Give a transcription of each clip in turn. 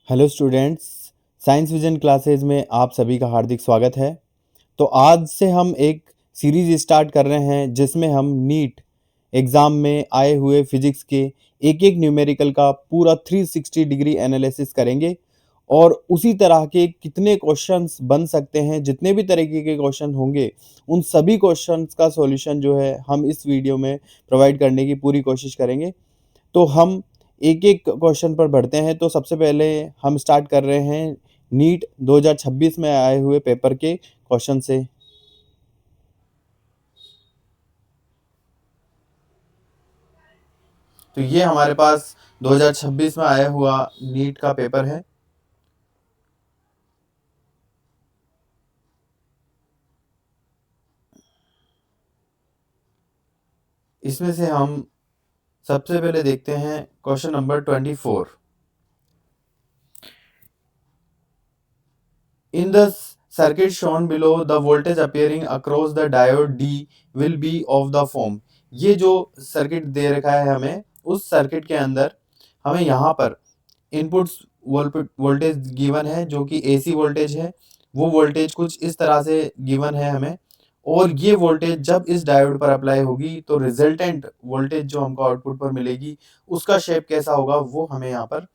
Hello students. Science vision classes में आप सभी का हार्दिक स्वागत है। तो आज से हम एक सीरीज स्टार्ट कर रहे हैं जिसमें हम नीट एग्ज़ाम में आए हुए फिजिक्स के एक एक न्यूमेरिकल का पूरा 360 डिग्री एनालिसिस करेंगे और उसी तरह के कितने क्वेश्चंस बन सकते हैं, जितने भी तरीके के क्वेश्चन होंगे उन सभी क्वेश्चंस का सॉल्यूशन जो है हम इस वीडियो में प्रोवाइड करने की पूरी कोशिश करेंगे। तो हम एक-एक क्वेश्चन पर बढ़ते हैं। तो सबसे पहले हम स्टार्ट कर रहे हैं नीट 2026 में आए हुए पेपर के क्वेश्चन से। तो ये हमारे पास 2026 में आया हुआ नीट का पेपर है। इसमें से हम सबसे पहले देखते हैं question number 24। In the circuit shown below, the voltage appearing across the diode D will be of the form। ये जो सर्किट दे रखा है हमें, उस सर्किट के अंदर हमें यहाँ पर इनपुट्स वोल्टेज गिवन है जो कि एसी वोल्टेज है। वो वोल्टेज कुछ इस तरह से गिवन है हमें, और ये वोल्टेज जब इस डायोड पर अप्लाई होगी तो रिजल्टेंट वोल्टेज जो हमको आउटपुट पर मिलेगी उसका शेप कैसा होगा वो हमें यहाँ पर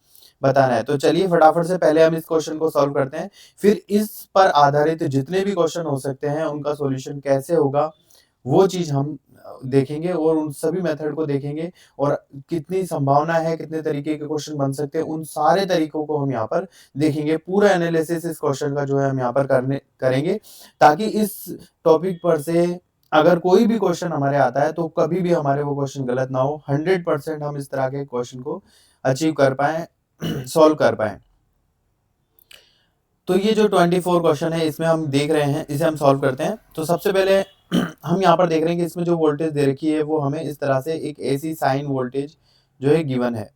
बताना है। तो चलिए फटाफट से पहले हम इस क्वेश्चन को सॉल्व करते हैं, फिर इस पर आधारित जितने भी क्वेश्चन हो सकते हैं उनका सॉल्यूशन कैसे होगा वो चीज हम देखेंगे और उन सभी मेथड को देखेंगे, और कितनी संभावना है, कितने तरीके के क्वेश्चन बन सकते हैं, उन सारे तरीकों को हम यहाँ पर देखेंगे। पूरा एनालिसिस इस क्वेश्चन का जो है हम यहाँ पर करेंगे, ताकि इस टॉपिक पर से अगर कोई भी क्वेश्चन हमारे आता है तो कभी भी हमारे वो क्वेश्चन गलत ना हो, 100% हम इस तरह के क्वेश्चन को अचीव कर पाए, सॉल्व कर पाए। तो ये जो 24 क्वेश्चन है इसमें हम देख रहे हैं, इसे हम सॉल्व करते हैं। तो सबसे पहले हम यहाँ पर देख रहे हैं कि इसमें जो वोल्टेज दे रखी है वो हमें इस तरह से एक एसी साइन वोल्टेज जो है गिवन है।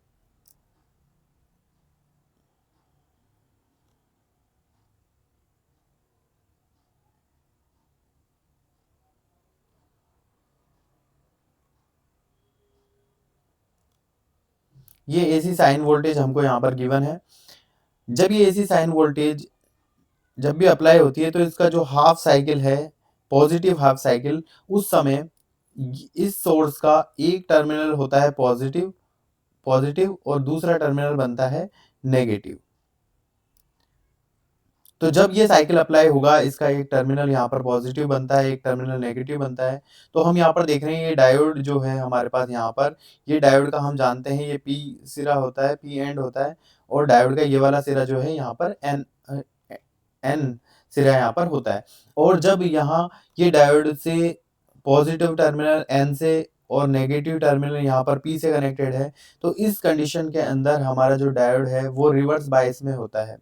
ये एसी साइन वोल्टेज हमको यहाँ पर गिवन है। जब ये एसी साइन वोल्टेज जब भी अप्लाई होती है तो इसका जो हाफ साइकिल है, पॉजिटिव हाफ साइकिल, उस समय इस सोर्स का एक टर्मिनल होता है पॉजिटिव पॉजिटिव और दूसरा टर्मिनल बनता है नेगेटिव। तो जब ये साइकिल अप्लाई होगा, इसका एक टर्मिनल यहाँ पर पॉजिटिव बनता है, एक टर्मिनल नेगेटिव बनता है। तो हम यहाँ पर देख रहे हैं ये डायोड जो है हमारे पास यहाँ पर, ये डायोड का हम जानते हैं ये पी सिरा होता है, पी एंड होता है, और डायोड का ये वाला सिरा जो है यहाँ पर एन सिरा यहाँ पर होता है। और जब यहाँ ये डायोड से पॉजिटिव टर्मिनल एन से और नेगेटिव टर्मिनल यहाँ पर पी से कनेक्टेड है, तो इस कंडीशन के अंदर हमारा जो डायोड है वो रिवर्स बायस में होता है,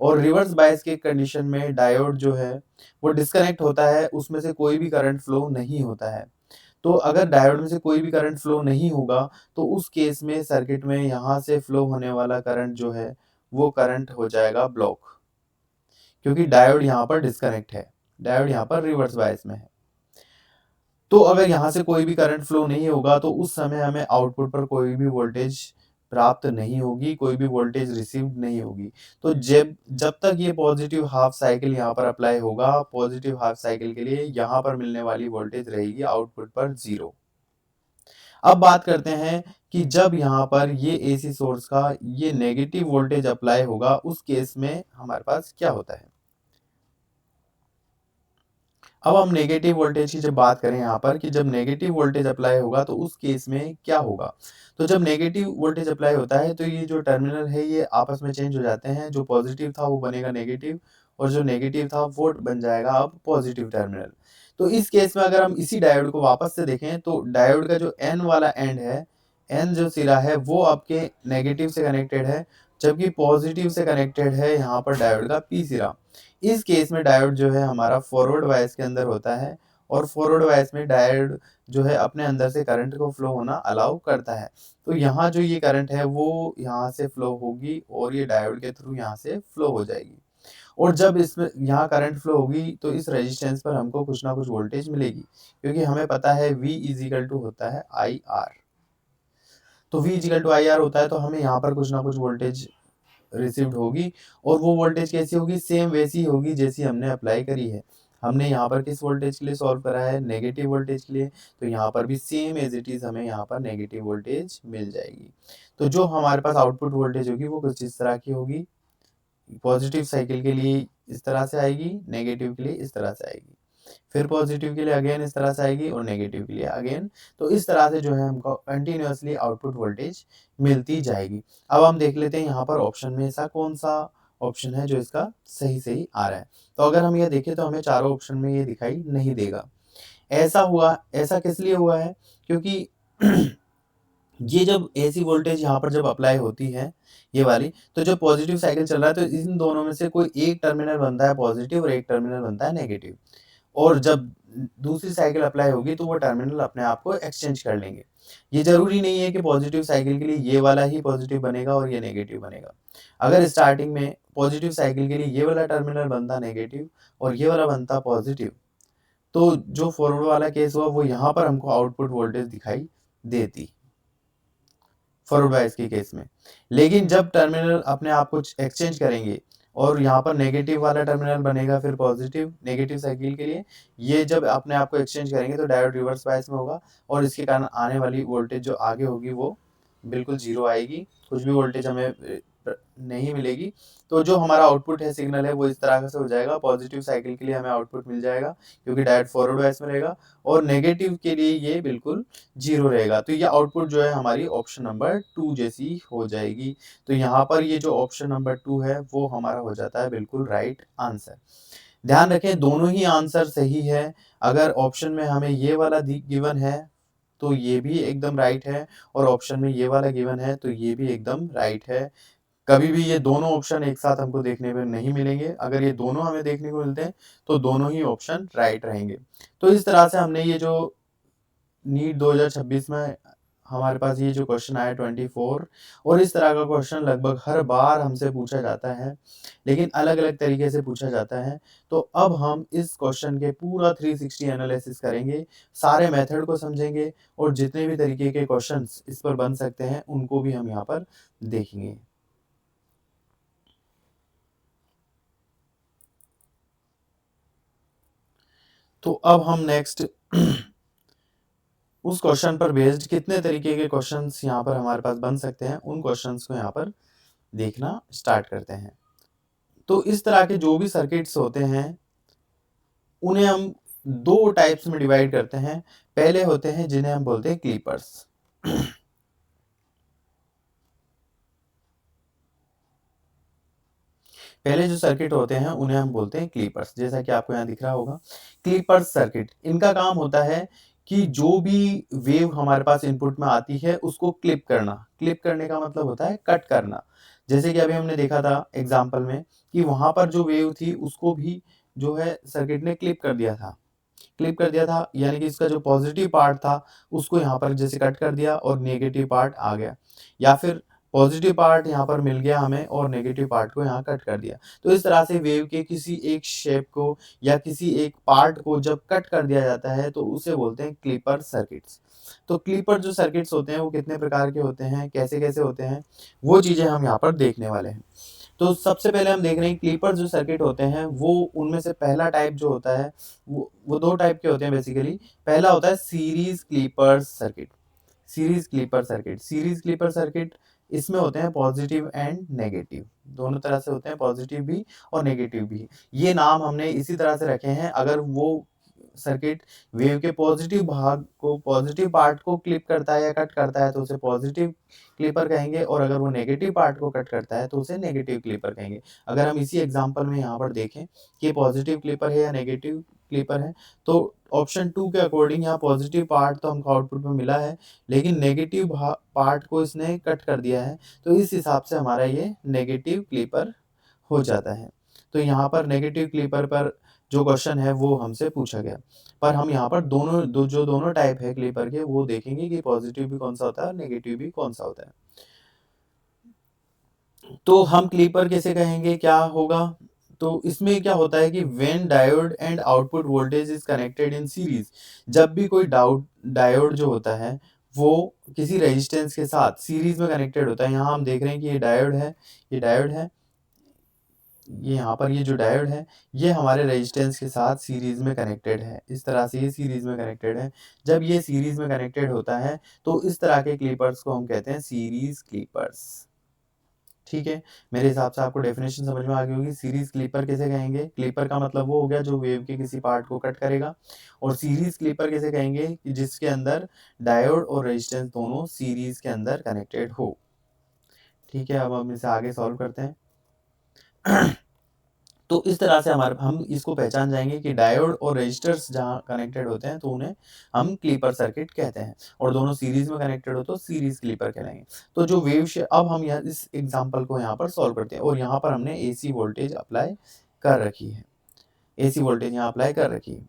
और रिवर्स बायस के कंडीशन में डायोड जो है वो डिस्कनेक्ट होता है, उसमें से कोई भी करंट फ्लो नहीं होता है। तो अगर डायोड में से कोई भी करंट फ्लो नहीं होगा तो उस केस में सर्किट में यहाँ से फ्लो होने वाला करंट जो है वो करंट हो जाएगा ब्लॉक, क्योंकि डायोड यहाँ पर डिस्कनेक्ट है, डायोड यहाँ पर रिवर्स बायस में है। तो अगर यहाँ से कोई भी करंट फ्लो नहीं होगा तो उस समय हमें आउटपुट पर कोई भी वोल्टेज प्राप्त नहीं होगी, कोई भी वोल्टेज रिसीव नहीं होगी। तो जब जब तक ये पॉजिटिव हाफ साइकिल यहाँ पर अप्लाई होगा, पॉजिटिव हाफ साइकिल के लिए यहाँ पर मिलने वाली वोल्टेज रहेगी आउटपुट पर 0। अब बात करते हैं कि जब यहाँ पर ये एसी सोर्स का ये नेगेटिव वोल्टेज अप्लाई होगा उस केस में हमारे पास क्या होता है। अब हम नेगेटिव वोल्टेज की जब बात करें यहाँ पर कि जब नेगेटिव वोल्टेज अप्लाई होगा तो उस केस में क्या होगा। तो जब नेगेटिव वोल्टेज अप्लाई होता है तो ये जो टर्मिनल है ये आपस में चेंज हो जाते हैं, जो पॉजिटिव था वो बनेगा नेगेटिव और जो नेगेटिव था वो बन जाएगा अब पॉजिटिव टर्मिनल। तो इस केस में अगर हम इसी डायोड को वापस से देखें तो डायोड का जो एन वाला एंड है, एन जो सिरा है वो आपके नेगेटिव से कनेक्टेड है, जबकि पॉजिटिव से कनेक्टेड है यहाँ पर डायोड का पी सिरा। इस केस में डायोड जो है हमारा फॉरवर्ड वाइस के अंदर होता है, और फॉरवर्ड वाइस में डायोड जो है अपने अंदर से करंट को फ्लो होना अलाउ करता है। तो यहाँ जो ये करंट है वो यहाँ से फ्लो होगी और ये डायोड के थ्रू यहाँ से फ्लो हो जाएगी, और जब इसमें यहाँ करंट फ्लो होगी तो इस रेजिस्टेंस पर हमको कुछ ना कुछ वोल्टेज मिलेगी, क्योंकि हमें पता है V इजिकल टू होता है आई आर। तो V equal to I R होता है तो हमें यहाँ पर कुछ ना कुछ वोल्टेज रिसीव्ड होगी और वो वोल्टेज कैसी होगी, सेम वैसी होगी जैसी हमने अप्लाई करी है। हमने यहाँ पर किस वोल्टेज के लिए सॉल्व करा है, नेगेटिव वोल्टेज के लिए, तो यहाँ पर भी सेम एज इट इज हमें यहाँ पर नेगेटिव वोल्टेज मिल जाएगी। तो जो हमारे पास आउटपुट वोल्टेज होगी वो कुछ इस तरह की होगी, पॉजिटिव साइकिल के लिए इस तरह से आएगी, नेगेटिव के लिए इस तरह से आएगी, फिर पॉजिटिव के लिए अगेन इस तरह से आएगी और नेगेटिव के लिए अगेन। तो इस तरह से जो है हमको कंटिन्यूअसली आउटपुट वोल्टेज मिलती जाएगी। अब हम देख लेते हैं यहाँ पर ऑप्शन में ऐसा कौन सा ऑप्शन है जो इसका सही सही आ रहा है। तो अगर हम ये देखें तो हमें चारों ऑप्शन में ये दिखाई नहीं देगा। ऐसा हुआ, ऐसा किस लिए हुआ है, क्योंकि ये जब एसी वोल्टेज यहाँ पर जब अप्लाई होती है ये वाली, तो जब पॉजिटिव साइकिल चल रहा है तो इन दोनों में से कोई एक टर्मिनल बनता है पॉजिटिव और एक टर्मिनल बनता है नेगेटिव, और जब दूसरी साइकिल अप्लाई होगी तो वो टर्मिनल अपने आप को एक्सचेंज कर लेंगे। ये जरूरी नहीं है कि पॉजिटिव साइकिल के लिए ये वाला ही पॉजिटिव बनेगा और ये नेगेटिव बनेगा। अगर स्टार्टिंग में पॉजिटिव साइकिल के लिए ये वाला टर्मिनल बनता नेगेटिव और ये वाला बनता पॉजिटिव, तो जो फॉरवर्ड वाला केस हुआ वो यहाँ पर हमको आउटपुट वोल्टेज दिखाई देती फॉरवर्ड बायस के केस में। लेकिन जब टर्मिनल अपने आप को एक्सचेंज करेंगे और यहाँ पर नेगेटिव वाला टर्मिनल बनेगा फिर पॉजिटिव नेगेटिव साइकिल के लिए, ये जब अपने आप को एक्सचेंज करेंगे तो डायोड रिवर्स बायस में होगा और इसके कारण आने वाली वोल्टेज जो आगे होगी वो बिल्कुल जीरो आएगी, कुछ भी वोल्टेज हमें नहीं मिलेगी। तो जो हमारा आउटपुट है सिग्नल है वो इस तरह से हो जाएगा, पॉजिटिव साइकिल के लिए हमें आउटपुट मिल जाएगा क्योंकि डायोड फॉरवर्ड बायस में रहेगा, और नेगेटिव के लिए ये बिल्कुल जीरो रहेगा। तो ये आउटपुट जो है हमारी ऑप्शन नंबर 2 जैसी हो जाएगी। तो यहाँ पर ये जो ऑप्शन नंबर 2 है वो हमारा हो जाता है बिल्कुल राइट आंसर। ध्यान रखें दोनों ही आंसर सही है। अगर ऑप्शन में हमें ये वाला गिवन है तो ये भी एकदम राइट है, और ऑप्शन में ये वाला गिवन है तो ये भी एकदम राइट है। कभी भी ये दोनों ऑप्शन एक साथ हमको देखने को नहीं मिलेंगे। अगर ये दोनों हमें देखने को मिलते हैं तो दोनों ही ऑप्शन राइट रहेंगे। तो इस तरह से हमने ये जो नीट 2026 में हमारे पास ये जो क्वेश्चन आया 24, और इस तरह का क्वेश्चन लगभग हर बार हमसे पूछा जाता है, लेकिन अलग अलग तरीके से पूछा जाता है। तो अब हम इस क्वेश्चन के पूरा 360 एनालिसिस करेंगे, सारे मेथड को समझेंगे और जितने भी तरीके के क्वेश्चंस इस पर बन सकते हैं उनको भी हम यहाँ पर देखेंगे। तो अब हम नेक्स्ट उस क्वेश्चन पर बेस्ड कितने तरीके के क्वेश्चंस यहाँ पर हमारे पास बन सकते हैं उन क्वेश्चंस को यहाँ पर देखना स्टार्ट करते हैं। तो इस तरह के जो भी सर्किट्स होते हैं उन्हें हम दो टाइप्स में डिवाइड करते हैं। पहले होते हैं जिन्हें हम बोलते हैं क्लीपर्स। पहले जो सर्किट होते हैं उन्हें हम बोलते हैं क्लीपर्स, जैसा कि आपको यहाँ दिख रहा होगा क्लीपर्स सर्किट। इनका काम होता है कि जो भी वेव हमारे पास इनपुट में आती है उसको क्लिप करना। क्लिप करने का मतलब होता है कट करना। जैसे कि अभी हमने देखा था एग्जाम्पल में कि वहां पर जो वेव थी उसको भी जो है सर्किट ने क्लिप कर दिया था। क्लिप कर दिया था यानी कि इसका जो पॉजिटिव पार्ट था उसको यहाँ पर जैसे कट कर दिया और नेगेटिव पार्ट आ गया, या फिर पॉजिटिव पार्ट यहाँ पर मिल गया हमें और नेगेटिव पार्ट को यहाँ कट कर दिया। तो इस तरह से वेव के किसी एक शेप को या किसी एक पार्ट को जब कट कर दिया जाता है तो उसे बोलते हैं क्लीपर सर्किट्स। तो क्लीपर जो सर्किट्स होते हैं वो कितने प्रकार के होते हैं, कैसे कैसे होते हैं, वो चीजें हम यहाँ पर देखने वाले हैं। तो सबसे पहले हम देख रहे हैं क्लीपर जो सर्किट होते हैं वो उनमें से पहला टाइप जो होता है वो दो टाइप के होते हैं बेसिकली। पहला होता है series clipper circuit. Series clipper circuit, series clipper circuit इसमें होते हैं पॉजिटिव एंड नेगेटिव, दोनों तरह से होते हैं, पॉजिटिव भी और नेगेटिव भी। ये नाम हमने इसी तरह से रखे हैं, अगर वो सर्किट वेव के पॉजिटिव भाग को, पॉजिटिव पार्ट को क्लिप करता है या कट करता है तो उसे पॉजिटिव क्लिपर कहेंगे, और अगर वो नेगेटिव पार्ट को कट करता है तो उसे नेगेटिव क्लिपर कहेंगे। अगर हम इसी एग्जांपल में यहाँ पर देखें कि पॉजिटिव क्लिपर है या नेगेटिव क्लिपर है, तो ऑप्शन 2 के अकॉर्डिंग यहाँ पॉजिटिव पार्ट तो हमको आउटपुट में मिला है लेकिन नेगेटिव पार्ट को इसने कट कर दिया है, तो इस हिसाब से हमारा ये नेगेटिव क्लिपर हो जाता है। तो यहाँ पर नेगेटिव क्लिपर पर जो क्वेश्चन है वो हमसे पूछा गया, पर हम यहाँ पर जो दोनों टाइप है क्लिपर के वो देखेंगे कि पॉजिटिव भी कौन सा होता है और नेगेटिव भी कौन सा होता है। तो हम क्लिपर कैसे कहेंगे, क्या होगा, तो इसमें क्या होता है कि when diode and output voltage is connected in series, जब भी कोई डायोड जो होता है वो किसी रेजिस्टेंस के साथ सीरीज में कनेक्टेड होता है। यहाँ हम देख रहे हैं कि ये डायोड है, ये डायोड है, ये यहाँ पर ये जो डायोड है ये हमारे रेजिस्टेंस के साथ सीरीज में कनेक्टेड है। इस तरह से ये सीरीज में कनेक्टेड है। जब ये सीरीज में कनेक्टेड होता है तो इस तरह के क्लिपर्स को हम कहते हैं सीरीज क्लिपर्स। ठीक है, मेरे हिसाब से आपको डेफिनेशन समझ में आ गई होगी। सीरीज क्लिपर किसे कहेंगे? क्लिपर का मतलब वो हो गया जो वेव के किसी पार्ट को कट करेगा। और सीरीज क्लिपर किसे कहेंगे? कि जिसके अंदर डायोड और रेजिस्टेंस दोनों सीरीज के अंदर कनेक्टेड हो। ठीक है, अब हम इसे आगे सॉल्व करते हैं। तो इस तरह से हम इसको पहचान जाएंगे कि डायोड और रेजिस्टर्स जहाँ कनेक्टेड होते हैं तो उन्हें हम क्लीपर सर्किट कहते हैं, और दोनों सीरीज में कनेक्टेड हो तो सीरीज क्लीपर कहलाएंगे। तो जो वेव शेप, अब हम यहाँ इस एग्जांपल को यहाँ पर सॉल्व करते हैं, और यहाँ पर हमने एसी वोल्टेज अप्लाई कर रखी है, एसी वोल्टेज यहाँ अप्लाई कर रखी है।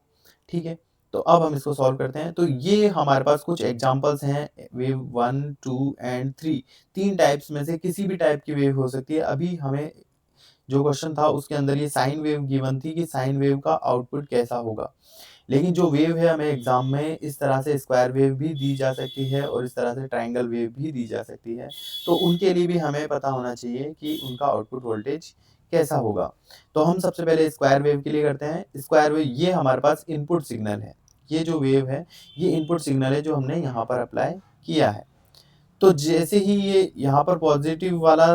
ठीक है, तो अब हम इसको सॉल्व करते हैं। तो ये हमारे पास कुछ एग्जांपल्स हैं, वेव 1, 2 एंड 3, तीन टाइप्स में से किसी भी टाइप की वेव हो सकती है। अभी हमें जो क्वेश्चन था उसके अंदर ये साइन वेव गिवन थी कि साइन वेव का आउटपुट कैसा होगा, लेकिन जो वेव है हमें एग्जाम में इस तरह से स्क्वायर वेव भी दी जा सकती है और इस तरह से ट्रायंगल वेव भी दी जा सकती है। तो उनके लिए भी हमें पता होना चाहिए कि उनका आउटपुट वोल्टेज कैसा होगा। तो हम सबसे पहले स्क्वायर वेव के लिए करते हैं। स्क्वायर वेव, ये हमारे पास इनपुट सिग्नल है, ये जो वेव है ये इनपुट सिग्नल है जो हमने यहाँ पर अप्लाई किया है। तो जैसे ही ये यहाँ पर पॉजिटिव वाला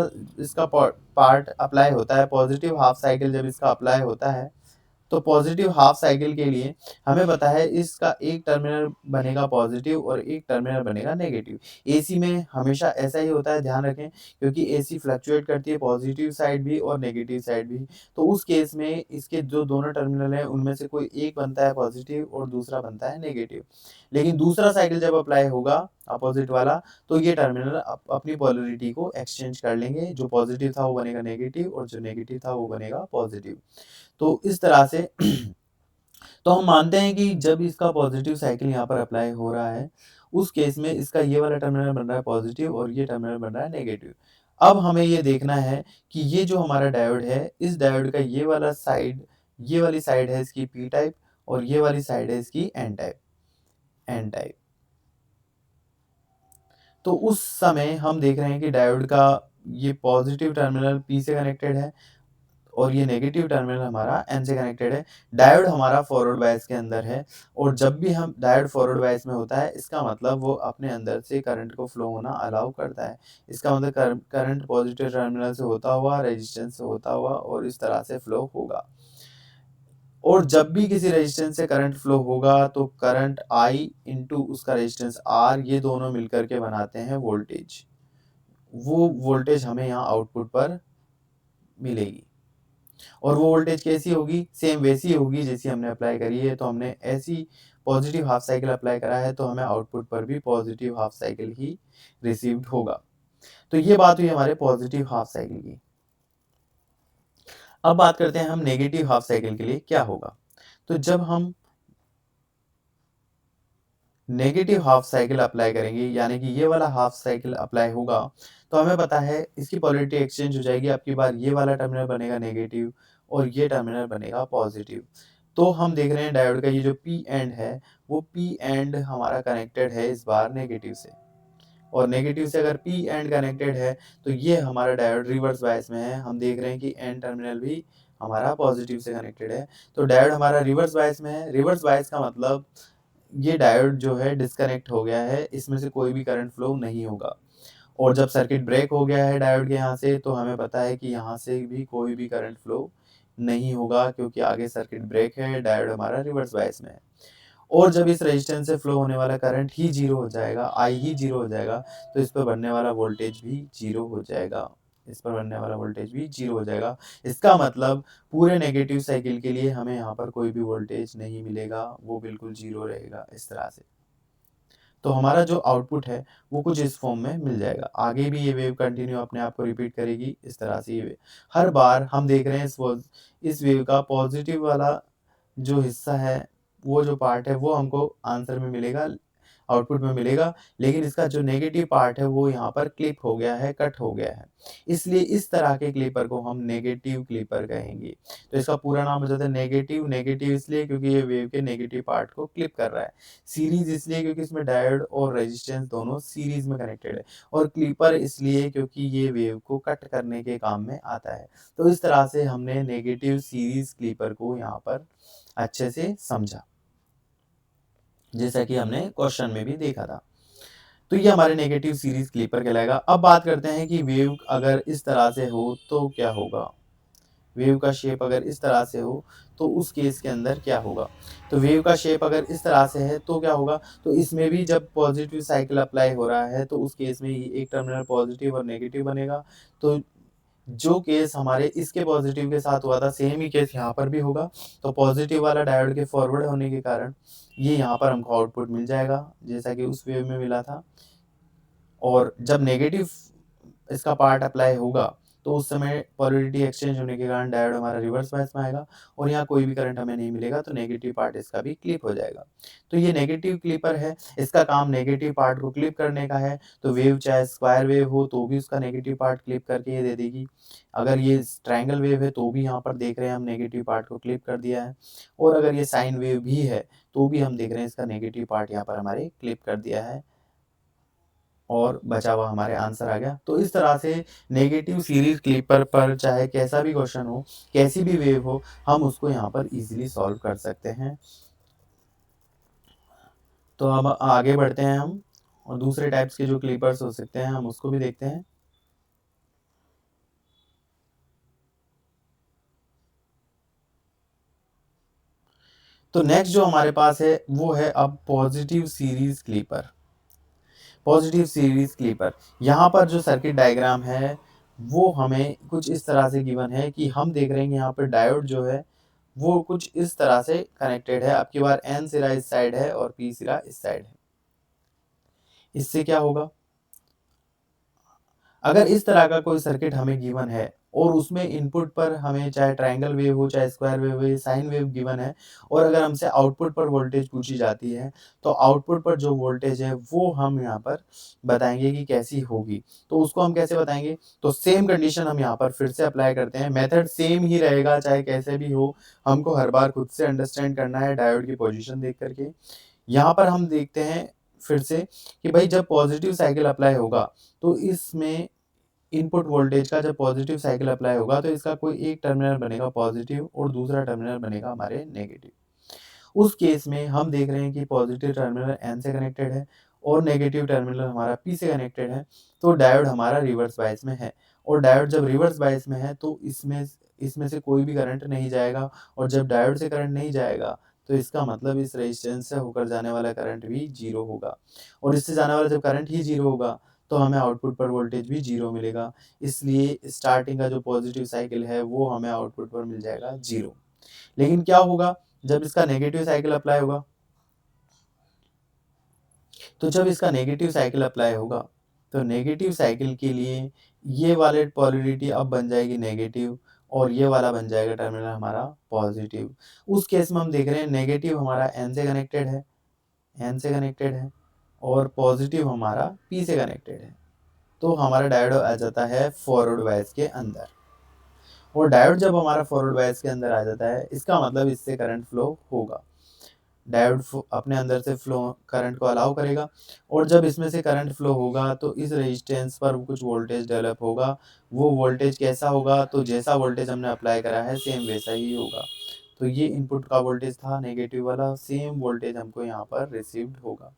इसका पार्ट अप्लाई होता है, पॉजिटिव हाफ साइकिल जब इसका अप्लाई होता है, तो पॉजिटिव हाफ साइकिल के लिए हमें पता है इसका एक टर्मिनल बनेगा पॉजिटिव और एक टर्मिनल बनेगा नेगेटिव। एसी में हमेशा ऐसा ही होता है, ध्यान रखें, क्योंकि एसी फ्लक्चुएट करती है पॉजिटिव साइड भी और नेगेटिव साइड भी। तो उस केस में इसके जो दोनों टर्मिनल हैं उनमें से कोई एक बनता है पॉजिटिव और दूसरा बनता है नेगेटिव। लेकिन दूसरा साइकिल जब अप्लाई होगा अपोजिट वाला, तो ये टर्मिनल अपनी पोलरिटी को एक्सचेंज कर लेंगे, जो पॉजिटिव था वो बनेगा नेगेटिव और जो नेगेटिव था वो बनेगा पॉजिटिव। तो इस तरह से तो हम मानते हैं कि जब इसका पॉजिटिव साइकिल यहाँ पर अप्लाई हो रहा है, उस केस में इसका ये वाला टर्मिनल बन रहा है पॉजिटिव और ये टर्मिनल बन रहा है नेगेटिव। अब हमें ये देखना है कि ये जो हमारा डायोड है, इस डायोड का ये वाला साइड, ये वाली साइड है इसकी पी टाइप और ये वाली साइड है इसकी एन टाइप, एन टाइप। तो उस समय हम देख रहे हैं कि डायोड का ये पॉजिटिव टर्मिनल पी से कनेक्टेड है और ये नेगेटिव टर्मिनल हमारा एन से कनेक्टेड है। डायोड हमारा फॉरवर्ड बायस के अंदर है, और जब भी हम डायोड फॉरवर्ड बायस में होता है इसका मतलब वो अपने अंदर से करंट को फ्लो होना अलाउ करता है। इसका मतलब करंट पॉजिटिव टर्मिनल से होता हुआ, रेजिस्टेंस से होता हुआ और इस तरह से फ्लो होगा। और जब भी किसी रेजिस्टेंस से करंट फ्लो होगा तो करंट आई इंटू उसका रेजिस्टेंस आर, ये दोनों मिलकर के बनाते हैं वोल्टेज। वो वोल्टेज हमें यहाँ आउटपुट पर मिलेगी, और वो वोल्टेज कैसी होगी? सेम वैसी होगी जैसी हमने अप्लाई करी है। तो हमने ऐसी पॉजिटिव हाफ साइकिल अप्लाई करा है तो हमें आउटपुट पर भी positive half cycle he received होगा। तो ये बात हुई हमारे पॉजिटिव हाफ साइकिल की। अब बात करते हैं हम नेगेटिव हाफ साइकिल के लिए क्या होगा। तो जब हम नेगेटिव हाफ साइकिल अप्लाई करेंगे, यानी कि ये वाला हाफ साइकिल अप्लाई होगा, तो हमें पता है इसकी पोलरिटी एक्सचेंज हो जाएगी। आपकी बार ये वाला टर्मिनल बनेगा नेगेटिव और ये टर्मिनल बनेगा पॉजिटिव। तो हम देख रहे हैं डायोड का ये जो पी एंड है वो पी एंड हमारा कनेक्टेड है इस बार नेगेटिव से, और नेगेटिव से अगर पी एंड कनेक्टेड है तो ये हमारा डायोड रिवर्स बायस में है। हम देख रहे हैं कि एन टर्मिनल भी हमारा पॉजिटिव से कनेक्टेड है, तो डायोड हमारा रिवर्स बायस में है। रिवर्स बायस का मतलब ये डायोड जो है डिस्कनेक्ट हो गया है, इसमें से कोई भी करंट फ्लो नहीं होगा। और जब सर्किट ब्रेक हो गया है डायोड के यहाँ से, तो हमें पता है कि यहाँ से भी कोई भी करंट फ्लो नहीं होगा, क्योंकि आगे सर्किट ब्रेक है, डायोड हमारा रिवर्स बायस में है। और जब इस रेजिस्टेंस से फ्लो होने वाला करंट ही जीरो हो जाएगा, आई ही जीरो हो जाएगा, तो इस पर बनने वाला वोल्टेज भी जीरो हो जाएगा, इस पर बनने वाला वोल्टेज भी जीरो हो जाएगा। इसका मतलब पूरे नेगेटिव साइकिल के लिए हमें यहाँ पर कोई भी वोल्टेज नहीं मिलेगा, वो बिल्कुल जीरो रहेगा इस तरह से। तो हमारा जो आउटपुट है वो कुछ इस फॉर्म में मिल जाएगा। आगे भी ये वेव कंटिन्यू अपने आप को रिपीट करेगी इस तरह से। ये वेव हर बार हम देख रहे हैं इस वेव का पॉजिटिव वाला जो हिस्सा है, वो जो पार्ट है वो हमको आंसर में मिलेगा, आउटपुट में मिलेगा, लेकिन इसका जो नेगेटिव पार्ट है वो यहाँ पर क्लिप हो गया है, कट हो गया है। इसलिए इस तरह के क्लिपर को हम नेगेटिव क्लिपर कहेंगे। तो इसका पूरा नाम हो जाता है नेगेटिव, नेगेटिव इसलिए क्योंकि ये वेव के नेगेटिव पार्ट को क्लिप कर रहा है। सीरीज़ इसलिए क्योंकि इसमें डायोड और रेजिस्टेंस दोनों सीरीज़ में कनेक्टेड है, और क्लिपर इसलिए क्योंकि ये वेव को कट करने के काम में आता है। तो इस तरह से हमने नेगेटिव सीरीज़ क्लिपर को यहाँ पर अच्छे से समझा, जैसा कि हमने क्वेश्चन में भी देखा था। तो ये हमारे नेगेटिव सीरीज़ क्लिपर कहलाएगा। अब बात करते हैं कि वेव अगर इस तरह से हो तो क्या होगा? वेव का शेप अगर इस तरह से हो तो उस केस के अंदर क्या होगा? तो वेव का शेप अगर इस तरह से है तो क्या होगा? तो इसमें भी जब पॉजिटिव साइकिल अप्लाई हो रहा है तो उस केस में ये एक टर्मिनल पॉजिटिव और नेगेटिव बनेगा। तो जो केस हमारे इसके पॉजिटिव के साथ हुआ था सेम ही केस यहाँ पर भी होगा। तो पॉजिटिव वाला डायोड के फॉरवर्ड होने के कारण ये यहाँ पर हमको आउटपुट मिल जाएगा, जैसा कि उस वेव में मिला था। और जब नेगेटिव इसका पार्ट अप्लाई होगा तो उस समय पोलैरिटी एक्सचेंज होने के कारण डायोड हमारा रिवर्स बायस में आएगा और यहाँ कोई भी करंट हमें नहीं मिलेगा, तो नेगेटिव पार्ट इसका भी क्लिप हो जाएगा। तो ये नेगेटिव क्लिपर है, इसका काम नेगेटिव पार्ट को क्लिप करने का है। तो वेव चाहे स्क्वायर वेव हो तो भी उसका नेगेटिव पार्ट क्लिप करके ये दे देगी। अगर ये ट्रायंगल वेव है तो भी यहाँ पर देख रहे हैं हम नेगेटिव पार्ट को क्लिप कर दिया है, और अगर ये साइन वेव भी है तो भी हम देख रहे हैं इसका नेगेटिव पार्ट यहाँ पर हमारे क्लिप कर दिया है, और बचा हुआ हमारे आंसर आ गया। तो इस तरह से नेगेटिव सीरीज क्लिपर पर चाहे कैसा भी क्वेश्चन हो, कैसी भी वेव हो, हम उसको यहाँ पर इजीली सॉल्व कर सकते हैं। तो अब आगे बढ़ते हैं हम, और दूसरे टाइप्स के जो क्लिपर्स हो सकते हैं हम उसको भी देखते हैं। तो नेक्स्ट जो हमारे पास है वो है अब positive series clipper. Positive series clipper, यहाँ पर जो सर्किट डायग्राम है वो हमें कुछ इस तरह से गिवन है कि हम देख रहे हैं यहाँ पर डायोड जो है वो कुछ इस तरह से कनेक्टेड है। अब की बार एन सिरा इस साइड है और पी सिरा इस साइड है। इससे क्या होगा? अगर इस तरह का कोई सर्किट हमें गिवन है और उसमें इनपुट पर हमें चाहे ट्रायंगल वेव हो चाहे स्क्वायर वेव हो, साइन वेव गिवन है, और अगर हमसे आउटपुट पर वोल्टेज पूछी जाती है तो आउटपुट पर जो वोल्टेज है वो हम यहाँ पर बताएंगे कि कैसी होगी। तो उसको हम कैसे बताएंगे? तो सेम कंडीशन हम यहाँ पर फिर से अप्लाई करते हैं। मेथड सेम ही रहेगा चाहे कैसे भी हो, हमको हर बार खुद से अंडरस्टैंड करना है डायोड की पोजिशन देख करके। यहाँ पर हम देखते हैं फिर से कि भाई जब पॉजिटिव साइकिल अप्लाई होगा तो इसमें इनपुट वोल्टेज का जब पॉजिटिव साइकिल अप्लाई होगा तो इसका कोई एक टर्मिनल बनेगा पॉजिटिव और दूसरा टर्मिनल बनेगा हमारे नेगेटिव। उस केस में हम देख रहे हैं कि पॉजिटिव टर्मिनल एन से कनेक्टेड है और नेगेटिव टर्मिनल हमारा पी से कनेक्टेड है। तो डायोड हमारा रिवर्स बायस में है, और डायोड जब रिवर्स बायस में है तो इसमें से कोई भी करंट नहीं जाएगा, और जब डायोड से करंट नहीं जाएगा तो इसका मतलब इस रेजिस्टेंस से होकर जाने वाला करंट भी जीरो होगा, और इससे जाने वाला जब करंट ही जीरो होगा तो हमें आउटपुट पर वोल्टेज भी जीरो मिलेगा। इसलिए स्टार्टिंग का जो पॉजिटिव साइकिल है वो हमें आउटपुट पर मिल जाएगा जीरो। लेकिन क्या होगा जब इसका नेगेटिव साइकिल अप्लाई होगा? तो जब इसका नेगेटिव साइकिल अप्लाई होगा तो नेगेटिव साइकिल के लिए ये वाले पोलैरिटी अब बन जाएगी नेगेटिव, और ये वाला बन जाएगा टर्मिनल हमारा पॉजिटिव। उस केस में हम देख रहे हैं नेगेटिव हमारा एन से कनेक्टेड है, एन से कनेक्टेड है, और पॉजिटिव हमारा पी से कनेक्टेड है। तो हमारा डायोड आ जाता है फॉरवर्ड बायस के अंदर, और डायोड जब हमारा फॉरवर्ड बायस के अंदर आ जाता है इसका मतलब इससे करंट फ्लो होगा। डायोड अपने अंदर से फ्लो करंट को अलाउ करेगा, और जब इसमें से करंट फ्लो होगा तो इस रेजिस्टेंस पर कुछ वोल्टेज डेवलप होगा। वो वोल्टेज कैसा होगा? तो जैसा वोल्टेज हमने अप्लाई करा है सेम वैसा ही होगा। तो ये इनपुट का वोल्टेज था नेगेटिव वाला, सेम वोल्टेज हमको यहाँ पर रिसीव्ड होगा।